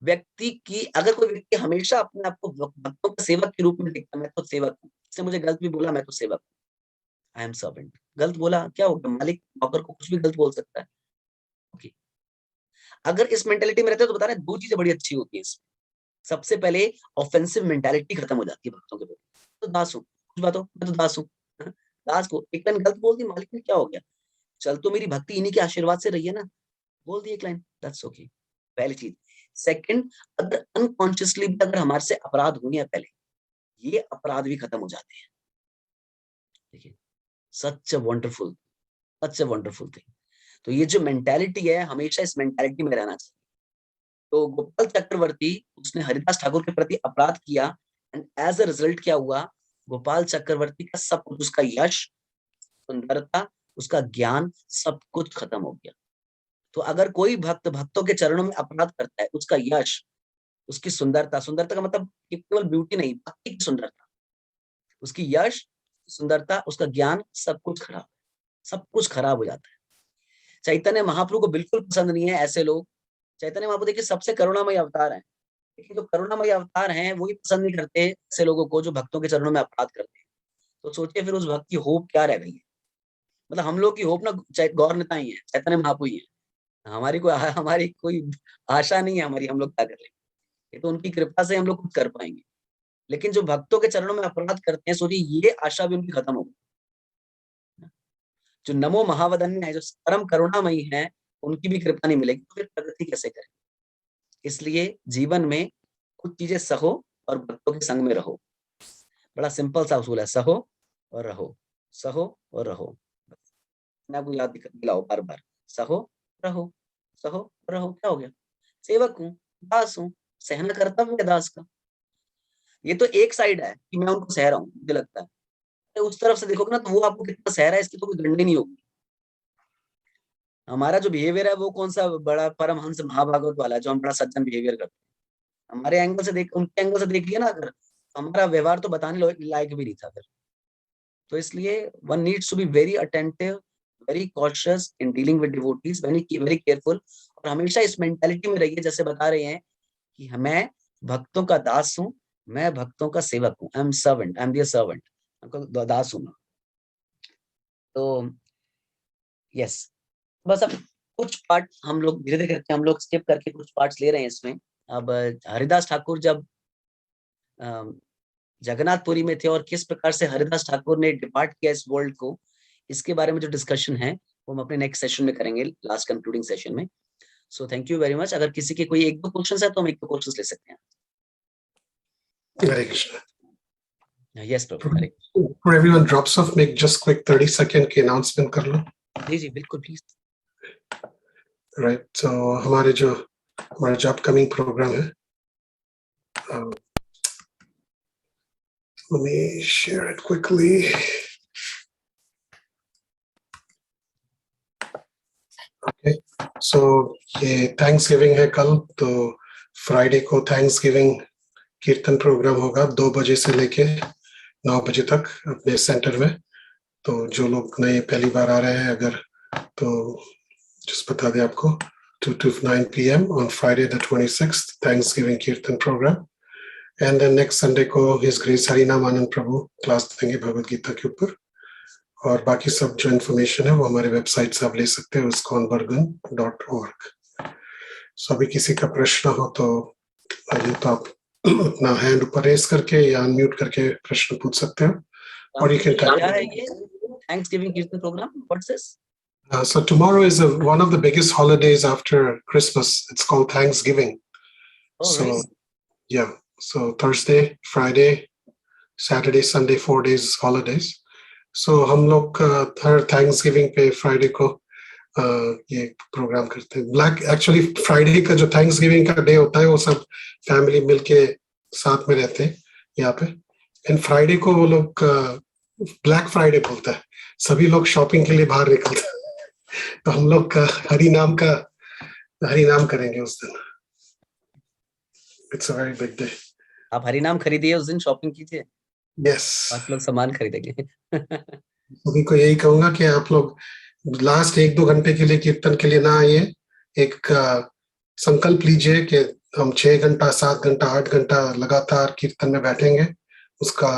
व्यक्ति की, अगर कोई व्यक्ति हमेशा अपने आप को भक्तों का सेवक के रूप में देखता, मैं तो सेवक हूँ, इसने मुझे गलत भी बोला, मैं तो सेवक हूँ, आई एम सर्वेंट। गलत बोला क्या होगा, मालिक नौकर को कुछ भी गलत बोल सकता है। ओके, अगर इस मेंटालिटी में रहते हो तो बता रहे दो चीजें बड़ी अच्छी होती है इसमें। सबसे पहले ऑफेंसिव मेंटालिटी खत्म हो जाती है भक्तों के प्रति। तो दास हूँ, कुछ बात हो, मैं तो दास हूँ। दास को एक लाइन गलत बोल दी, मालिक ने क्या हो गया, चल तो मेरी भक्ति इन्हीं के आशीर्वाद से रही है ना, बोल दी एक लाइन, दैट्स ओके। पहली चीज। सेकंड, अगर अनकॉन्शियसली भी अगर हमारे से अपराध हुए हैं पहले, ये अपराध भी खत्म हो जाते हैं। देखिए, सच अ वंडरफुल थिंग। तो ये जो मेंटालिटी है, हमेशा इस मेंटालिटी में रहना चाहिए। तो गोपाल चक्रवर्ती, उसने हरिदास ठाकुर के प्रति अपराध किया, एंड एज अ रिजल्ट क्या हुआ, गोपाल चक्रवर्ती का सब कुछ, उसका यश, सुंदरता, उसका ज्ञान, सब कुछ खत्म हो गया। तो अगर कोई भक्त भक्तों के चरणों में अपराध करता है, उसका यश, उसकी सुंदरता, सुंदरता का मतलब केवल ब्यूटी नहीं, भक्ति की सुंदरता, उसकी यश, सुंदरता, उसका ज्ञान, सब कुछ खराब, सब कुछ खराब हो जाता है। चैतन्य महाप्रभु को बिल्कुल पसंद नहीं है ऐसे लोग। चैतन्य महाप्रभु देखिए सबसे करुणामय अवतार है, लेकिन जो करुणामय अवतार हैं वो ही पसंद नहीं करते ऐसे लोगों को जो भक्तों के चरणों में अपराध करते हैं। तो सोचिए फिर उस भक्त की होप क्या रह गई है। मतलब हम लोग की होप ना गौर नेता ही है, चैतन्य महाप्रभु ही है। हमारी कोई आशा नहीं है हमारी, हम लोग क्या कर लेंगे, ये तो उनकी कृपा से हम लोग कुछ कर पाएंगे। लेकिन जो भक्तों के चरणों में अपराध करते हैं, सोचिए ये आशा भी उनकी खत्म हो गई। जो नमो महावदन्य है, जो परम करुणामयी है, उनकी भी कृपा नहीं मिलेगी, तो फिर प्रगति कैसे करें। इसलिए जीवन में कुछ चीजें सहो और भक्तों के संग में रहो। बड़ा सिंपल सा उसूल है, सहो और रहो, सहो और रहो। आपको याद दिलाओ बार बार, सहो रहो, सहो रहो। क्या हो गया, सेवक हूँ, दास हूँ, सहना कर्तव्य है दास का। ये तो एक साइड है कि मैं उनको सह रहा हूँ, मुझे लगता है। तो उस तरफ से देखोगे ना, तो वो आपको कितना सह रहा है इसकी तो कोई गणना नहीं होगी। हमारा जो बिहेवियर है वो कौन सा बड़ा परमहंस महाभागवत वाला है, जो हम बड़ा सज्जन बिहेवियर करते हैं। हमारे एंगल से देख, उनके एंगल से देख लिया ना अगर, तो हमारा व्यवहार तो बताने लायक भी नहीं था फिर। तो इसलिए one needs to be very attentive, very cautious in dealing with devotees, very careful. और हमेशा इस मेंटालिटी में रहिए, जैसे बता रहे हैं कि मैं भक्तों का दास हूँ, मैं भक्तों का सेवक हूँ। I am servant, I am their servant, उनका दास हूँ मैं। तो यस, बस अब कुछ पार्ट हम लोग धीरे धीरे करके हम लोग स्किप करके कुछ पार्ट्स ले रहे हैं इसमें। अब हरिदास ठाकुर जब जगन्नाथपुरी में थे और किस प्रकार से हरिदास ठाकुर ने डिपार्ट किया इस वर्ल्ड को, इसके बारे में जो डिस्कशन है वो हम अपने नेक्स्ट सेशन में करेंगे, लास्ट कंक्लूडिंग सेशन में। So thank you very much. अगर किसी के कोई एक दो क्वेश्चन है तो हम एक दो क्वेश्चन ले सकते हैं। Hare Krishna. Yes prabhu, Hare. For everyone drops off, make just quick 30-second की announcement कर लो। जी जी बिल्कुल, प्लीज। Right, so हमारा जो upcoming program है, let me share it quickly. Okay, so ये Thanksgiving है कल, तो Friday को Thanksgiving कीर्तन प्रोग्राम होगा 2 बजे से लेके 9 बजे तक अपने सेंटर में। तो जो लोग नए पहली बार आ रहे हैं अगर, तो just बता दें आपको, 2 to 9 p.m. on Friday the 26th, Thanksgiving कीर्तन programme. And then next Sunday को His Grace हरिनाम आनंद प्रभु क्लास देंगे भगवद गीता के ऊपर। और बाकी सब जो इन्फॉर्मेशन है वो हमारे वेबसाइट से आप ले सकते हैं, iskonvargun.org। सो अभी किसी का प्रश्न हो तो आप अपना हैंड ऊपर रेस करके या अनम्यूट करके प्रश्न पूछ सकते हैं। और क्या है ये thanksgiving kirtan programme, what's this? So tomorrow is one of the biggest holidays after Christmas. It's called Thanksgiving. Oh, so really? yeah, so Thursday, Friday, Saturday, Sunday, 4 days holidays. So हम लोग हर Thanksgiving पे Friday को ये प्रोग्राम करते हैं। ब्लैक एक्चुअली फ्राइडे का जो थैंक्सगिविंग का डे होता है वो सब फैमिली मिलके साथ में रहते हैं यहाँ पे। एंड फ्राइडे को वो लोग ब्लैक फ्राइडे बोलता है, सभी लोग शॉपिंग के लिए बाहर निकलते हैं। तो हम लोग हरि नाम करेंगे उस दिन। It's a very big day. आप हरि नाम खरीदिए उस दिन, शॉपिंग कीजिए। यस, आप लोग सामान खरीदेंगे। सभी को यही कहूंगा कि आप लोग लास्ट 1-2 घंटे के लिए कीर्तन के लिए ना आइए। एक संकल्प लीजिए कि हम 6 घंटा, 7 घंटा, 8 घंटा लगातार कीर्तन में बैठेंगे, उसका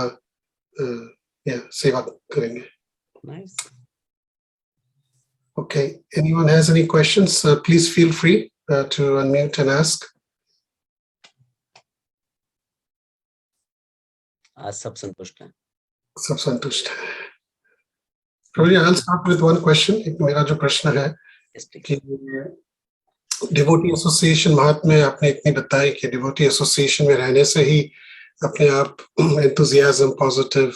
सेवा करेंगे। Nice. Okay, anyone has any questions, please feel free to unmute and ask. आज सब संतुष्ट हैं। सब संतुष्ट हैं। Probably I'll start with one question. एक मेरा जो प्रश्न है कि डिवोटी एसोसिएशन महात्म्य आपने इतनी बताई कि डिवोटी एसोसिएशन में रहने से ही अपने आप एंथुजियाज्म, पॉजिटिव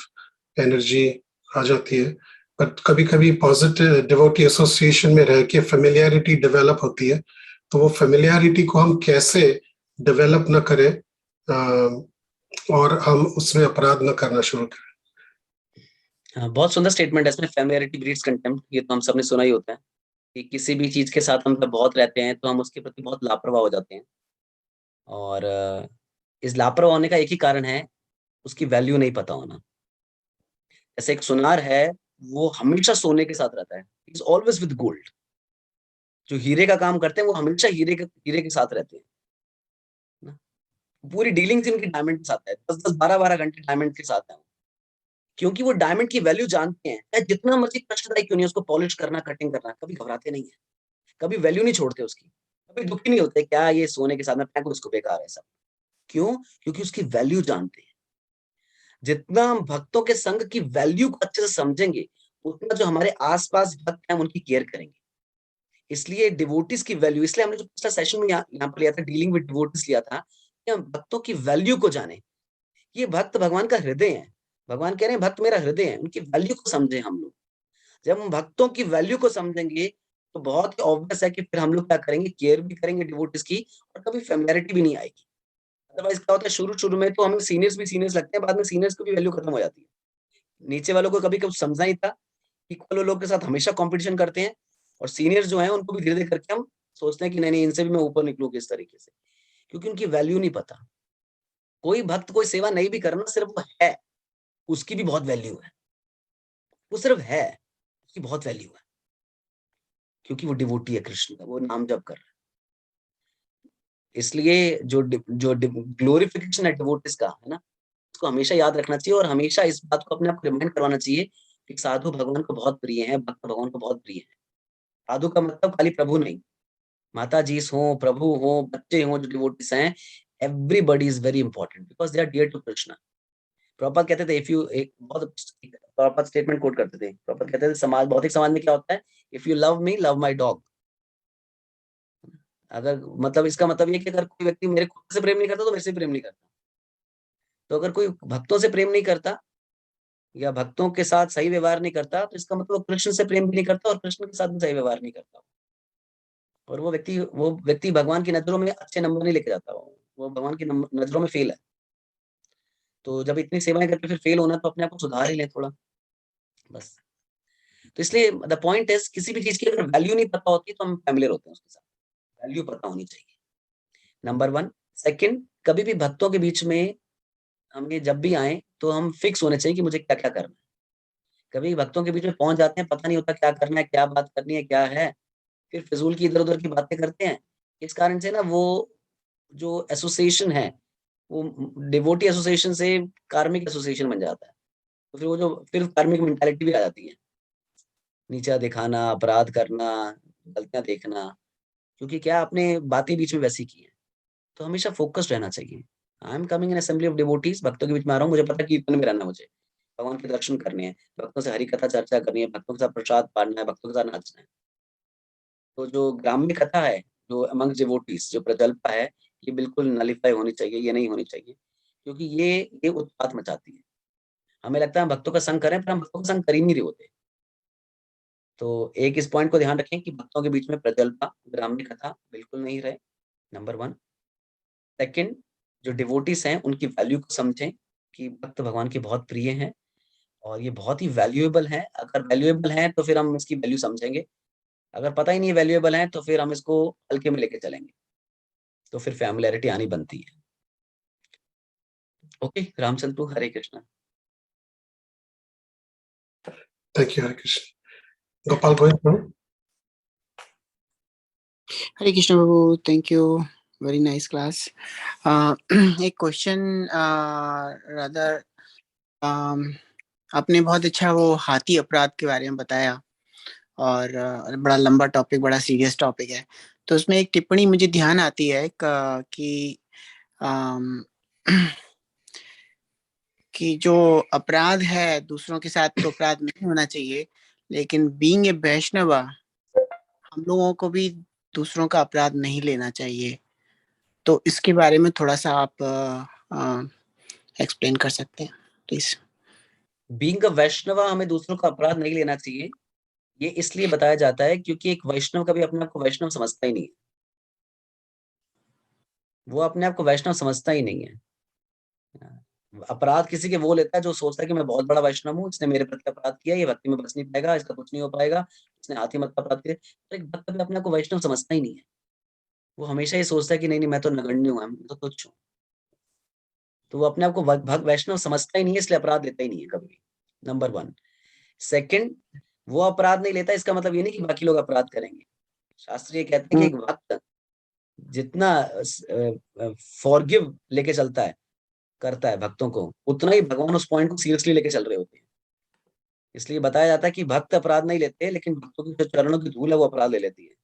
एनर्जी आ जाती है। बट कभी-कभी पॉजिटिव डिवोटी एसोसिएशन में रह के फेमिलियरिटी डेवलप होती है, तो वो फेमिलियरिटी को हम कैसे डेवलप न करें और हम उसमें अपराध न करना शुरू करें। हाँ, बहुत सुंदर स्टेटमेंट है इसमें, फेमिलियरिटी ब्रीड्स कंटेम्प्ट, ये तो हम सबने सुना ही होता है कि किसी भी चीज के साथ हम जब बहुत रहते हैं तो हम उसके प्रति बहुत लापरवाह हो जाते हैं। और इस लापरवाह होने का एक ही कारण है, उसकी वैल्यू नहीं पता होना। जैसे एक सुनार है, वो हमेशा सोने के साथ रहता है, इज ऑलवेज विद गोल्ड। जो हीरे का काम करते हैं वो हमेशा हीरे के साथ रहते हैं ना। पूरी डीलिंग्स इनकी डायमंड के साथ है, 10-10 12-12 घंटे डायमंड के साथ है, क्योंकि वो डायमंड की वैल्यू जानते हैं। चाहे जितना मर्जी कष्टदायी क्यों नहीं, उसको पॉलिश करना, कटिंग करना, कभी घबराते नहीं है, कभी वैल्यू नहीं छोड़ते उसकी, कभी दुखी नहीं होते क्या ये सोने के साथ में फेंको इसको, बेकार है सब। क्यों? क्योंकि उसकी वैल्यू जानते हैं। जितना हम भक्तों के संग की वैल्यू को अच्छे से समझेंगे, उतना जो हमारे आसपास भक्त हैं उनकी केयर करेंगे। इसलिए डिवोटीज की वैल्यू, इसलिए हमने जो पिछला सेशन में यहाँ पर लिया था, डीलिंग विद डिवोटीज लिया था, कि हम भक्तों की वैल्यू को जाने। ये भक्त भगवान का हृदय है, भगवान कह रहे हैं भक्त मेरा हृदय है, उनकी वैल्यू को समझे हम लोग। जब हम भक्तों की वैल्यू को समझेंगे तो बहुत ही ऑब्वियस है कि फिर हम लोग क्या करेंगे, केयर भी करेंगे डिवोटीज की, और कभी फेमिलियरिटी भी नहीं आएगी। अदरवाइज क्या होता है, शुरू शुरू में तो हमें सीनियर्स भी सीनियर्स लगते हैं, बाद में सीनियर्स को भी वैल्यू खत्म हो जाती है। नीचे वालों को कभी कुछ समझा नहीं था, इक्वल लोग के साथ हमेशा कंपटीशन करते हैं, और सीनियर्स जो हैं उनको भी धीरे धीरे करके हम सोचते हैं कि नहीं नहीं, इनसे भी मैं ऊपर निकलूंगी इस तरीके से, क्योंकि उनकी वैल्यू नहीं पता। कोई भक्त कोई सेवा नहीं भी करना, सिर्फ वो है, उसकी भी बहुत वैल्यू है। वो सिर्फ है, उसकी बहुत वैल्यू है, क्योंकि वो डिवोटी है कृष्ण का, वो नाम जप कर रहा है। इसलिए जो ग्लोरिफिकेशन है डिवोटिस का, है ना, उसको हमेशा याद रखना चाहिए, और हमेशा इस बात को अपने आप को रिमाइंड करवाना चाहिए कि साधु भगवान को बहुत प्रिय है, भक्त भगवान को बहुत प्रिय है। साधु का मतलब खाली प्रभु नहीं, माता जी हो, प्रभु हो, बच्चे हो, जो डिवोटिस हैं, everybody is very important because they are dear to Krishna. Prabhupada कहते थे, इफ यू, एक बहुत प्रभुपाद स्टेटमेंट कोट करते थे, प्रभुपाद कहते थे समाज, भौतिक समाज में क्या होता है, if you love me love my dog. अगर मतलब इसका मतलब ये कि अगर कोई व्यक्ति मेरे खुद से प्रेम नहीं करता तो मेरे से प्रेम नहीं करता। तो अगर कोई भक्तों से प्रेम नहीं करता या भक्तों के साथ सही व्यवहार नहीं करता, तो इसका मतलब कृष्ण से प्रेम भी नहीं करता और कृष्ण के साथ भी सही व्यवहार नहीं करता। और वो व्यक्ति भगवान की नजरों में अच्छे नंबर नहीं लेके जाता, वो भगवान की नजरों में फेल है। तो जब इतनी सेवाएं करके फिर फेल होना, तो अपने आप को सुधार ही ले थोड़ा, बस। तो इसलिए द पॉइंट इज, किसी भी चीज की अगर वैल्यू नहीं पता होती तो हम फैमिलियर होते हैं उसके साथ। वैल्यू पता होनी चाहिए, नंबर 1। सेकंड, कभी भी भक्तों के बीच में हमें जब भी आए तो हम फिक्स होने चाहिए कि मुझे क्या क्या करना है। कभी भक्तों के बीच में पहुंच जाते हैं, पता नहीं होता क्या करना है, क्या बात करनी है, क्या है, फिर फिजूल की इधर उधर की बातें करते हैं। इस कारण से ना, वो जो एसोसिएशन है, वो डिवोटी एसोसिएशन से कार्मिक एसोसिएशन बन जाता है। तो फिर वो जो फिर कार्मिक मेंटालिटी भी आ जाती है, नीचा दिखाना, अपराध करना, गलतियां देखना, क्योंकि क्या आपने बातें बीच में वैसी की है। तो हमेशा फोकस्ड रहना चाहिए। I am coming in assembly of devotees, भक्तों के बीच में आ रहा हूँ, मुझे पता है कीर्तन में रहना, मुझे भगवान के दर्शन करने हैं, भक्तों से हरि कथा चर्चा करनी है, भक्तों के साथ प्रसाद पाना है, भक्तों के साथ नाचना है। तो जो ग्राम्य कथा है, जो अमंग डिवोटीज, जो प्रजल्पा है, ये बिल्कुल नलीफाई होनी चाहिए, ये नहीं होनी चाहिए, क्योंकि ये उत्पात मचाती है। हमें लगता है हम भक्तों का संग करें, पर हम भक्तों का संग कर ही नहीं रहे होते। तो एक इस पॉइंट को ध्यान रखें कि भक्तों के बीच में प्रजल्पा, ग्राम्य कथा बिल्कुल नहीं रहे, नंबर 1। सेकंड, जो डिवोटीज हैं उनकी वैल्यू को समझें कि भक्त भगवान के बहुत प्रिय हैं और ये बहुत ही वैल्यूएबल है। अगर वैल्यूएबल है तो फिर हम इसकी वैल्यू समझेंगे, अगर पता ही नहीं वैल्यूएबल है तो फिर हम इसको हल्के में लेके चलेंगे, तो फिर फैमिलियरिटी आनी बनती है। Okay Ramchandra, Hare Krishna. Thank you, Hare Krishna. Gopal Govind, Hare Krishna Prabhu, thank you, very nice class. एक क्वेश्चन रादर, आपने बहुत अच्छा वो हाथी अपराध के बारे में बताया, और बड़ा लंबा टॉपिक, बड़ा सीरियस टॉपिक है। तो उसमें एक टिप्पणी मुझे ध्यान आती है कि अम, कि जो अपराध है दूसरों के साथ, तो अपराध नहीं होना चाहिए, लेकिन बीइंग ए वैष्णव हम लोगों को भी दूसरों का अपराध नहीं लेना चाहिए, तो इसके बारे में थोड़ा सा आप एक्सप्लेन कर सकते हैं प्लीज? बीइंग अ वैष्णव हमें दूसरों का अपराध नहीं लेना चाहिए, ये इसलिए बताया जाता है क्योंकि एक वैष्णव कभी अपने आप को वैष्णव समझता ही नहीं है। वो अपने आप को वैष्णव समझता ही नहीं है। अपराध किसी के वो लेता है जो सोचता है कि मैं बहुत बड़ा वैष्णव हूँ, इसने मेरे प्रति अपराध किया, ये भक्ति में बच नहीं पाएगा, इसका कुछ नहीं हो पाएगा, इसने हाथी मत का अपराध किया। तो एक भक्त कभी अपने आप को वैष्णव समझता ही नहीं है। वो हमेशा ये सोचता है कि नहीं नहीं, मैं तो नगण्य हूँ, मैं तो तुच्छ हूँ। तो वो अपने आप को वैष्णव समझता ही नहीं है, इसलिए अपराध लेता ही नहीं है कभी भी। नंबर 1। सेकंड, वो अपराध नहीं लेता, इसका मतलब ये नहीं कि बाकी लोग अपराध करेंगे। शास्त्र ये कहते हैं कि एक भक्त जितना फॉरगिव लेके चलता है, करता है भक्तों को, उतना ही भगवान उस पॉइंट को सीरियसली लेके चल रहे होते हैं। इसलिए बताया जाता है कि भक्त अपराध नहीं लेते, लेकिन भक्तों की जो चरणों की धूल है वो अपराध ले लेती है।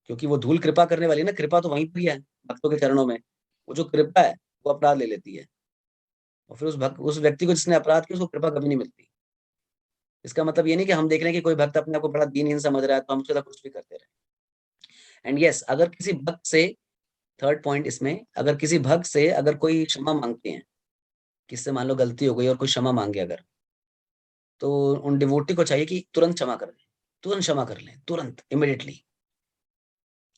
क्योंकि वो धूल कृपा करने वाली है ना, कृपा तो वहीं पर ही है भक्तों के चरणों में। वो जो कृपा है वो अपराध ले लेती है, और फिर उस व्यक्ति को जिसने अपराध किया उसको कृपा कभी नहीं मिलती। इसका मतलब ये नहीं कि हम देख रहे हैं कि कोई भक्त अपने आप को बड़ा दीनहीन समझ रहा है तो हम उसके साथ कुछ भी करते रहे। एंड यस, अगर किसी भक्त से, थर्ड पॉइंट इसमें, अगर किसी भक्त से अगर कोई क्षमा मांगते हैं, किससे मान लो गलती हो गई और कोई क्षमा मांगे अगर, तो उन डिवोटी को चाहिए कि तुरंत क्षमा कर दें, तुरंत क्षमा कर लें, तुरंत, इमिडिएटली।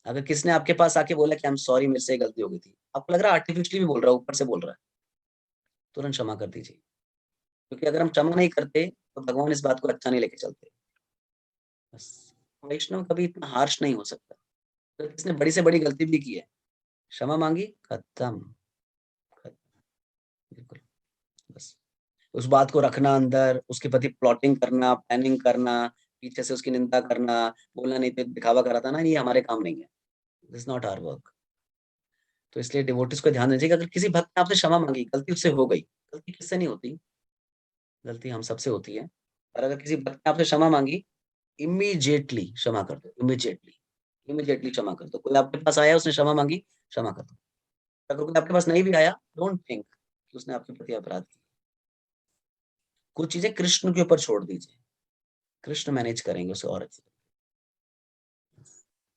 अगर किसने आपके पास आके बोला कि आई एम सॉरी, मेरे से गलती हो गई थी, आपको लग रहा है आर्टिफिशियली भी बोल रहा है, ऊपर से बोल रहा है, तुरंत क्षमा कर दीजिए। क्योंकि अगर हम क्षमा नहीं करते तो भगवान इस बात को अच्छा नहीं लेके चलते। बस, वैष्णव कभी इतना हार्श नहीं हो सकता। तो किसने बड़ी से बड़ी गलती भी की है, क्षमा मांगी, खत्म, खत्म, बिल्कुल। बस उस बात को रखना अंदर, उसके प्रति प्लॉटिंग करना, प्लानिंग करना, पीछे से उसकी निंदा करना, बोलना नहीं तो दिखावा करा था ना, ये हमारे काम नहीं है। This not our work. तो इसलिए डिवोटिस को ध्यान देना चाहिए कि अगर किसी भक्त ने आपसे क्षमा मांगी, गलती उससे हो गई, गलती किससे नहीं होती, गलती हम सबसे होती है। और अगर किसी भक्त ने आपसे क्षमा मांगी, इमीडिएटली क्षमा कर दो, इमीडिएटली, इमीडिएटली क्षमा कर दो। कोई आपके पास आया, उसने क्षमा मांगी, क्षमा कर दो। अगर कोई आपके पास नहीं भी आया, डोंट थिंक कि उसने आपके प्रति अपराध किया। कुछ चीजें कृष्ण के ऊपर छोड़ दीजिए, कृष्ण मैनेज करेंगे उसे और अच्छे।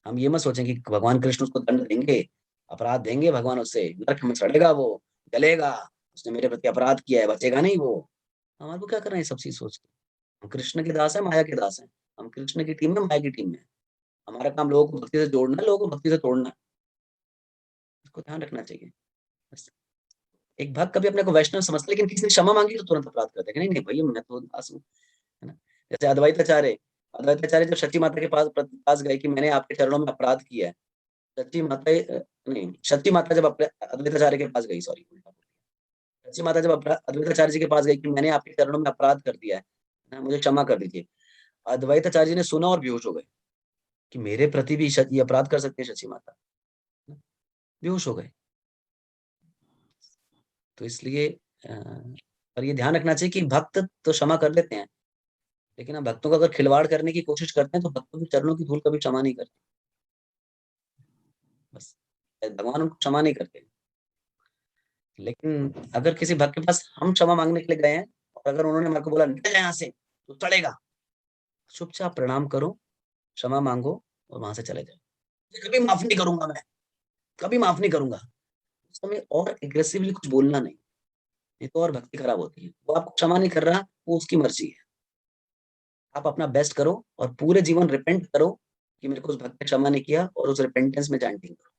हम ये मत सोचें कि भगवान कृष्ण उसको दंड देंगे, अपराध देंगे भगवान, उससे नरक में सड़ेगा, वो जलेगा, उसने मेरे प्रति अपराध किया है, बचेगा नहीं वो। हमारे को क्या करना है सब चीज सोच के? हम कृष्ण के दास है, माया के दास है। हम कृष्ण की टीम में, माया की टीम में। हमारा काम लोगों को भक्ति से जोड़ना है, लोगों को भक्ति से तोड़ना है। इसको ध्यान रखना चाहिए। बस। एक भक्त कभी अपने को वैष्णव समझता, लेकिन किसी ने क्षमा मांगी तो तुरंत अपराध करते हैं, नहीं नहीं भैया मैं तो दास हूँ, है ना। जैसे अद्वैताचार्य, अद्वैताचार्य जब सच्ची माता के पास गए कि मैंने आपके चरणों में अपराध किया है, सच्ची माता नहीं, सच्ची माता जब अपने अद्वैताचार्य के पास गई, सॉरी, सच्ची माता जब अद्वैताचार्य जी के पास गई कि मैंने आपके चरणों में अपराध कर दिया है ना, मुझे क्षमा कर दीजिए। अद्वैताचार्य जी ने सुना और बेहोश हो गए कि मेरे प्रति भी ये अपराध कर सकते हैं सच्ची माता, बेहोश हो गए। तो इसलिए पर ये ध्यान रखना चाहिए कि भक्त तो क्षमा कर लेते हैं, लेकिन हम भक्तों को अगर खिलवाड़ करने की कोशिश करते हैं तो भक्तों के चरणों की धूल कभी क्षमा नहीं करते। बस, भगवान उनको क्षमा नहीं करते। लेकिन अगर किसी भक्त के पास हम क्षमा मांगने के लिए गए हैं और अगर उन्होंने मेरे को बोला निकल जाए यहाँ से तो चलेगा, चुपचाप प्रणाम करो, क्षमा मांगो और वहां से चले जाओ। कभी माफ नहीं करूंगा मैं, कभी माफ नहीं करूंगा। उस समय और एग्रेसिवली कुछ बोलना नहीं, नहीं तो और भक्ति खराब होती है। वो आपको क्षमा नहीं कर रहा, वो उसकी मर्जी है। आप अपना बेस्ट करो और पूरे जीवन रिपेंट करो कि मेरे को उस भक्त ने क्षमा नहीं किया, और उस रिपेंटेंस में चैंटिंग करो।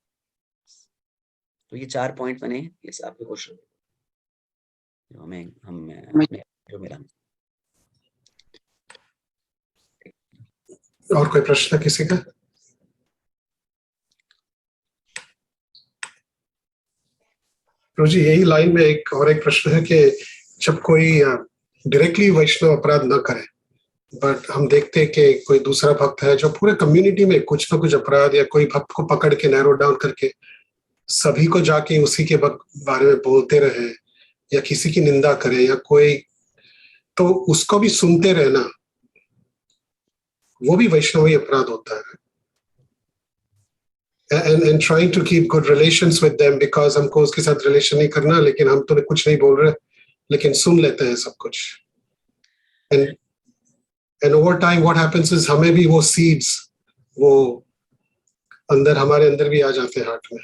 तो ये 4 पॉइंट मैंने इस आपके क्वेश्चन जो हमें हम अपने जो मिला। और कोई प्रश्न किसी का? प्रभु जी, यही लाइन में एक और एक प्रश्न है कि जब कोई डायरेक्टली वैष्णव अपराध न करे, बट हम देखते हैं कि कोई दूसरा भक्त है जो पूरे कम्युनिटी में कुछ ना कुछ अपराध, या कोई भक्त को पकड़ के नैरो डाउन करके सभी को जाके उसी के बारे में बोलते रहे, या किसी की निंदा करे, या कोई, तो उसको भी सुनते रहना, वो भी वैष्णवी अपराध होता है। and trying to keep good relations with them, because हमको उसके साथ रिलेशन नहीं करना, लेकिन हम तो कुछ नहीं बोल रहे, लेकिन सुन लेते हैं सब कुछ। and over time what happens is हमें भी वो seeds वो अंदर हमारे अंदर भी आ जाते हैं हार्ट में।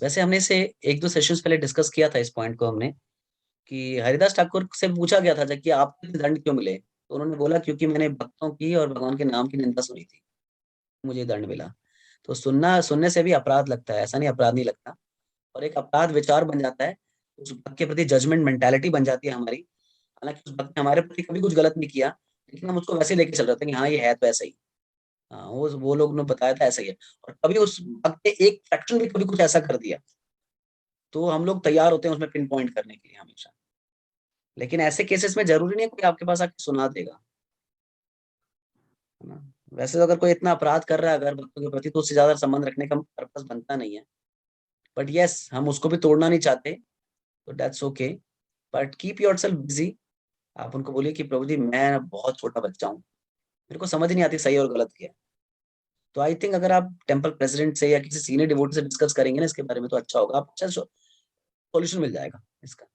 वैसे हमने इसे 1-2 सेशंस पहले डिस्कस किया था इस पॉइंट को हमने, कि हरिदास ठाकुर से पूछा गया था जब कि आपको इतने दंड क्यों मिले, तो उन्होंने बोला क्योंकि मैंने भक्तों की और भगवान के नाम की निंदा सुनी थी, मुझे दंड मिला। तो सुनने से भी अपराध लगता है, ऐसा नहीं अपराध नहीं लगता, और एक अपराध विचार बन जाता है, उस भक्त के प्रति जजमेंट मेंटालिटी बन जाती है हमारी। हालांकि उस भक्त ने हमारे प्रति कभी कुछ गलत नहीं किया, लेकिन हम उसको वैसे लेके चल रहे थे कि हाँ ये है तो ऐसा ही, हाँ वो लोग ने बताया था ऐसा ही है, और कभी उस भक्त ने एक फ्रैक्शन भी कभी कुछ ऐसा कर दिया तो हम लोग तैयार होते हैं उसमें पिन पॉइंट करने के लिए हमेशा। लेकिन ऐसे केसेस में जरूरी नहीं है कोई आपके पास आके सुना देगा, है ना। वैसे तो अगर कोई इतना अपराध कर रहा है अगर भक्तों के प्रति, तो उससे ज्यादा संबंध रखने का पर्पस बनता नहीं है। बट यस, हम उसको भी तोड़ना नहीं चाहते, तो that's okay, but keep yourself busy. आप उनको बोलिए कि प्रभु जी मैं बहुत छोटा बच्चा हूँ, मेरे को समझ नहीं आती सही और गलत क्या है। तो आई थिंक अगर आप टेम्पल प्रेसिडेंट से या किसी सीनियर डिवोटी से डिस्कस करेंगे ना इसके बारे में, तो अच्छा होगा, आप अच्छा सॉल्यूशन मिल जाएगा इसका।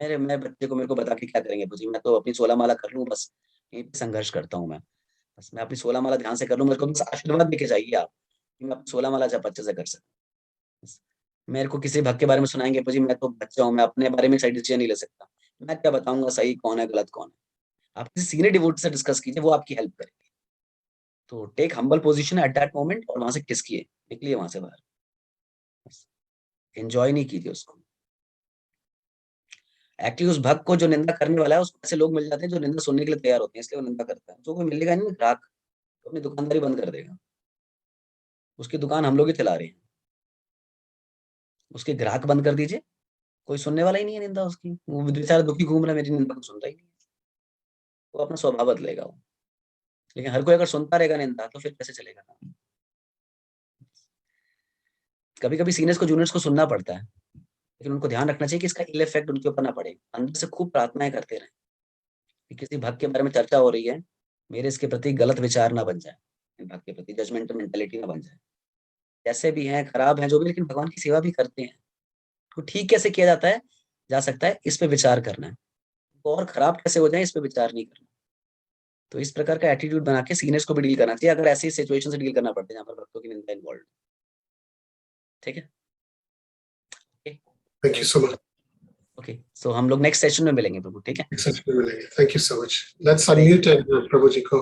मैं बच्चे को मेरे को बता के क्या करेंगे प्रभु जी, मैं तो अपनी 16 माला कर लूँ बस, यहीं पे संघर्ष करता हूँ मैं, बस मैं अपनी 16 माला ध्यान से कर लूँ, मेरे को बस आशीर्वाद देके जाइए आप कि मैं अपनी 16 माला जब अच्छे से कर सकूँ। मेरे को किसी भक्त के बारे में सुनाएंगे प्रभु जी, मैं तो बच्चा हूँ, मैं अपने बारे में सही डिसीजन नहीं ले सकता, मैं क्या बताऊंगा सही कौन है गलत कौन है। आप किसी सीनियर डिवोटी से डिस्कस कीजिए, वो आपकी हेल्प करेंगे। तो take humble position at that moment, और वहां से किसकिए निकलिए वहां से बाहर, एंजॉय नहीं कीजिए उसको। एक्चुअली उस भक्त को जो निंदा करने वाला है, उसको ऐसे लोग मिल जाते हैं जो निंदा सुनने के लिए तैयार होते हैं, इसलिए वो निंदा करता है। जो कोई मिलेगा नहीं ग्राहक, तो अपनी दुकानदारी बंद कर देगा, उसकी दुकान हम लोग ही चला रहे हैं, उसके ग्राहक बंद कर दीजिए, कोई सुनने वाला ही नहीं है निंदा उसकी, वो बेचारा दुखी घूम रहा है, मेरी निंदा को सुन रहा ही नहीं, वो अपना स्वभाव बदलेगा वो। लेकिन हर कोई अगर सुनता रहेगा निंदा, तो फिर कैसे चलेगा काम। कभी कभी सीनियर्स को जूनियर्स को सुनना पड़ता है, लेकिन उनको ध्यान रखना चाहिए कि इसका इल इफेक्ट उनके ऊपर ना पड़े। अंदर से खूब प्रार्थनाएं करते रहे कि किसी भक्त के बारे में चर्चा हो रही है, मेरे इसके प्रति गलत विचार ना बन जाए, भक्त के प्रति जजमेंटल मेंटेलिटी ना बन जाए। जैसे भी हैं खराब हैं जो भी, लेकिन भगवान की सेवा भी करते हैं, तो ठीक कैसे किया जाता है जा सकता है, इस पे विचार करना है। तो और खराब कैसे हो जाए इस पे विचार नहीं करना। तो इस प्रकार का एटीट्यूड बना के सीनियर्स को भी डील करना चाहिए, अगर ऐसी सिचुएशन से डील करना पड़ता है जहाँ पर भक्तों की निंदा इन्वॉल्व। ठीक है, thank you so much. Okay, so हम लोग नेक्स्ट सेशन में मिलेंगे प्रभु, ठीक है। Thank you so much. Let's unmute prabhu ji को